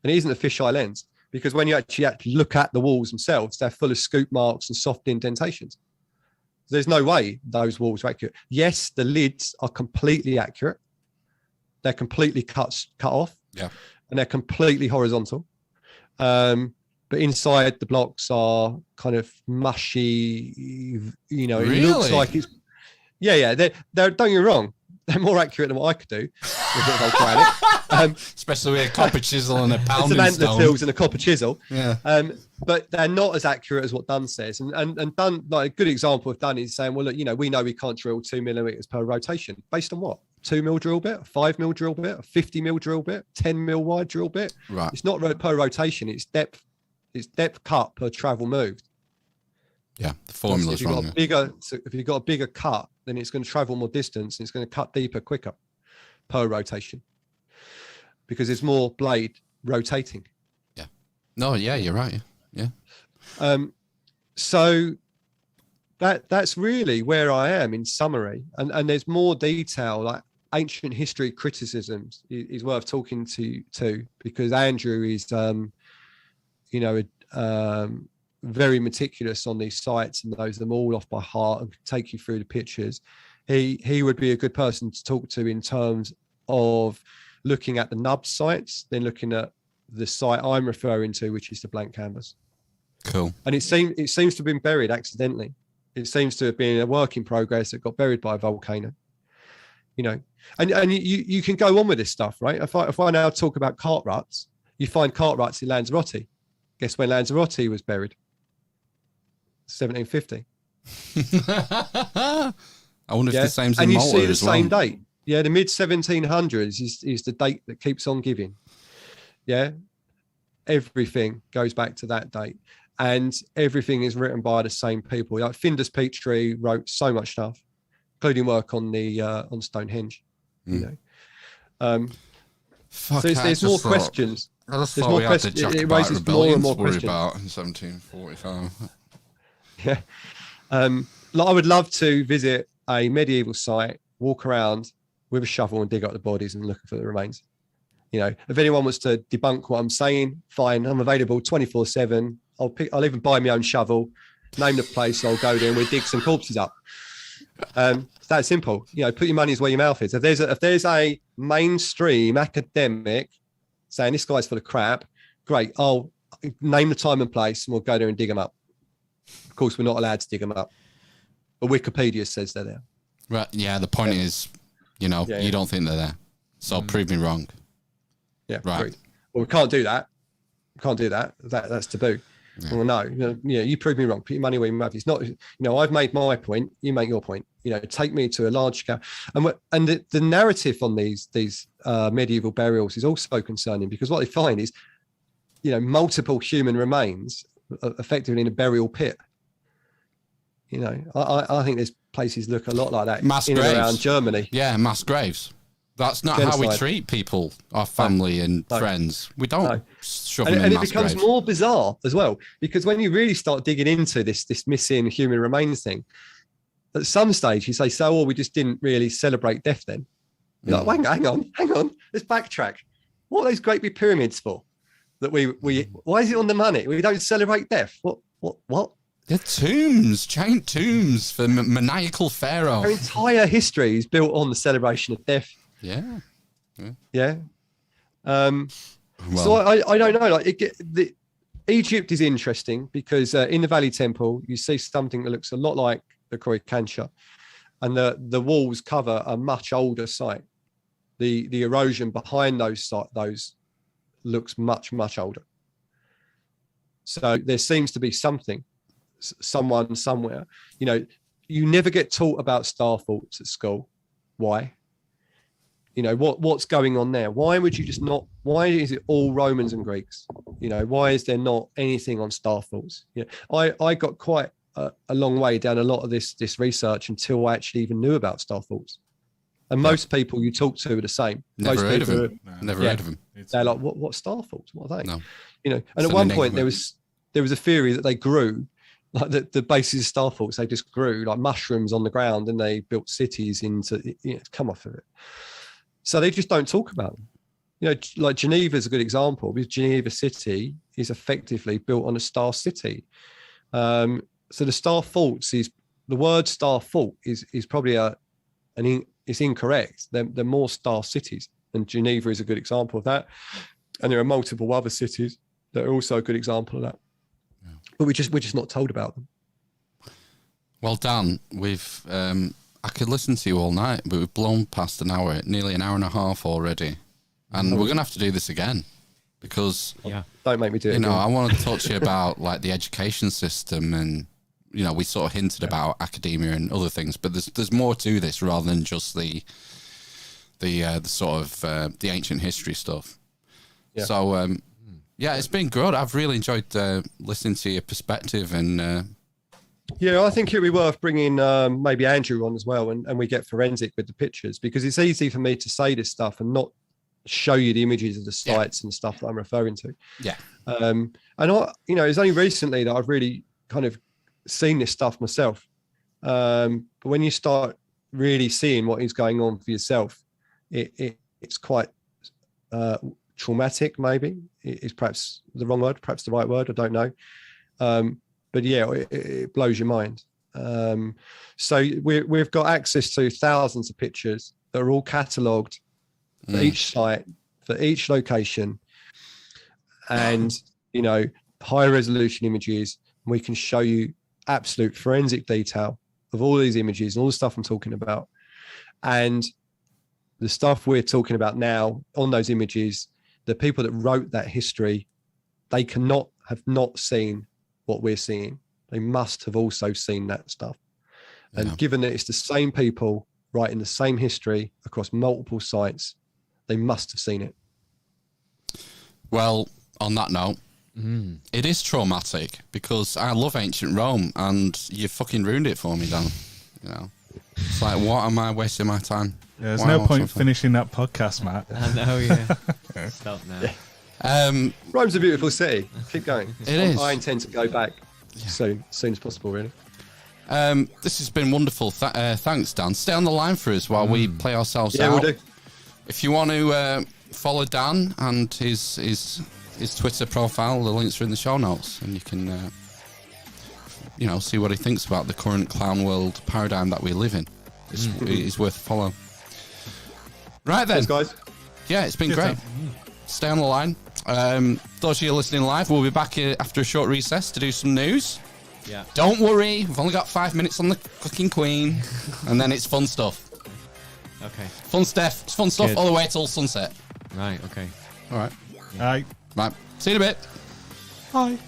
D: and it isn't a fisheye lens because when you actually look at the walls themselves, they're full of scoop marks and soft indentations. There's no way those walls are accurate. Yes, the lids are completely accurate. They're completely cut off.
A: Yeah,
D: and they're completely horizontal. But inside the blocks are kind of mushy. You know, it looks like it's. Yeah. They're don't get me wrong. They're more accurate than what I could do.
A: Especially with a copper chisel and a pounding
D: stone.
A: stone.
D: Tills and a copper chisel.
A: Yeah.
D: But they're not as accurate as what Dunn says. And Dunn, like a good example of Dunn is saying, well, look, you know, we know we can't drill 2 millimeters per rotation. Based on what? 2 mil drill bit, a 5 mil drill bit, a 50 mil drill bit, 10 mil wide drill bit.
A: Right.
D: It's not per rotation. It's depth cut per travel moved.
A: Yeah, the formula's wrong.
D: If you've got a bigger cut, then it's going to travel more distance and it's going to cut deeper quicker per rotation because there's more blade rotating.
A: Yeah. No, yeah, you're right. Yeah.
D: So that's really where I am in summary. And there's more detail, like ancient history criticisms is worth talking to because Andrew is, very meticulous on these sites and knows them all off by heart and can take you through the pictures. He would be a good person to talk to in terms of looking at the nub sites, then looking at the site I'm referring to, which is the blank canvas.
A: Cool.
D: And it seems to have been buried accidentally. It seems to have been a work in progress that got buried by a volcano. You know, and you can go on with this stuff, right? If I now talk about cart ruts, you find cart ruts in Lanzarote. Guess when Lanzarote was buried? 1750.
A: I wonder if the same's in
D: and you
A: Malta
D: see the
A: as well.
D: same date. Yeah, the mid 1700s is the date that keeps on giving. Yeah, everything goes back to that date, and everything is written by the same people. Like Findus Petrie wrote so much stuff, including work on the on Stonehenge. You know, so there's more questions.
A: I just thought we had to chat about rebellions to worry about in 1745.
D: Yeah. Like I would love to visit a medieval site, walk around with a shovel and dig up the bodies and look for the remains. You know, if anyone wants to debunk what I'm saying, fine. I'm available 24/7. I'll even buy my own shovel, name the place, I'll go there and we'll dig some corpses up. It's that simple. You know, put your money where your mouth is. If there's a mainstream academic saying this guy's full of crap, great. I'll name the time and place and we'll go there and dig them up. Of course, we're not allowed to dig them up, but Wikipedia says they're there.
A: Right. Yeah. The point is, you don't think they're there. So prove me wrong.
D: Yeah.
A: Right.
D: Great. Well, we can't do that. That's taboo. Yeah. Well, no. You prove me wrong. Put your money where your mouth is. It's not. I've made my point. You make your point. Take me to a large scale. And the narrative on these medieval burials is also concerning because what they find is, multiple human remains effectively in a burial pit. I think there's places look a lot like that
A: mass
D: in
A: graves.
D: And around Germany.
A: Yeah, mass graves. That's not
D: Genocide.
A: how we treat people, our family and friends. We don't shove them in
D: and
A: mass
D: it becomes
A: graves.
D: more bizarre as well because when you really start digging into this missing human remains thing, at some stage you say, so we just didn't really celebrate death then. You're like, well, hang on, let's backtrack. What are those great big pyramids for? That we why is it on the money? We don't celebrate death. What?
A: They're tombs, giant tombs for maniacal pharaoh.
D: Our entire history is built on the celebration of death.
A: Yeah.
D: So I don't know. Egypt is interesting because in the Valley Temple you see something that looks a lot like the Khoi Khancha, and the walls cover a much older site. The erosion behind those looks much older. So there seems to be someone somewhere. You never get taught about star faults at school. Why? What's going on there? Why would you just not? Why is it all Romans and Greeks? Why is there not anything on star faults? I got quite a long way down a lot of this research until I actually even knew about star faults. And most people you talk to are the same.
A: Never heard of them.
D: They're like, what star faults? What are they?
A: No.
D: And at one point there was a theory that they grew Like the basis of star thoughts, they just grew like mushrooms on the ground, and they built cities into, come off of it. So they just don't talk about them. Like Geneva is a good example, because Geneva City is effectively built on a star city. So the star faults the word star fault is probably it's incorrect. They're more star cities, and Geneva is a good example of that. And there are multiple other cities that are also a good example of that. Yeah. But we're just not told about them.
A: Well, Dan, I could listen to you all night, but we've blown past an hour, nearly an hour and a half already. And we're going to have to do this again, because
D: don't make me do it.
A: I want to talk to you about like the education system, and we sort of hinted about academia and other things, but there's more to this rather than just the sort of the ancient history stuff. Yeah. So it's been good. I've really enjoyed listening to your perspective, and
D: I think it'd be worth bringing maybe Andrew on as well, and we get forensic with the pictures, because it's easy for me to say this stuff and not show you the images of the sites and stuff that I'm referring to.
A: Yeah.
D: And it's only recently that I've really kind of seen this stuff myself. But when you start really seeing what is going on for yourself, it's quite traumatic. Maybe it's perhaps the wrong word, perhaps the right word, I don't know. But it blows your mind. So we've got access to thousands of pictures that are all catalogued for each site, for each location, and high resolution images. We can show you absolute forensic detail of all these images and all the stuff I'm talking about. And the stuff we're talking about now on those images, the people that wrote that history, they have not seen what we're seeing. They must have also seen that stuff. And given that it's the same people writing the same history across multiple sites, they must have seen it.
A: Well, on that note, it is traumatic, because I love ancient Rome, and you fucking ruined it for me, Dan. It's like, what am I wasting my time?
C: Yeah, there's no point finishing that podcast, Matt.
B: I know, yeah. Stop now.
D: Rome's a beautiful city. Keep going.
A: It is.
D: I intend to go back soon as possible, really.
A: This has been wonderful. Thanks, Dan. Stay on the line for us while we play ourselves out.
D: We'll do.
A: If you want to follow Dan and his Twitter profile, the links are in the show notes, and you can see what he thinks about the current clown world paradigm that we live in. It's worth a follow. Right then.
D: Thanks, guys.
A: Yeah, it's been great. Stay on the line. Those of you listening live, we'll be back here after a short recess to do some news.
B: Yeah.
A: Don't worry, we've only got 5 minutes on the fucking Queen, and then it's fun stuff.
B: Okay.
A: Fun stuff. It's fun stuff
B: Good.
A: all the way till sunset.
B: Right, okay.
A: All right.
C: Right.
A: Right. See you in a bit.
C: Bye.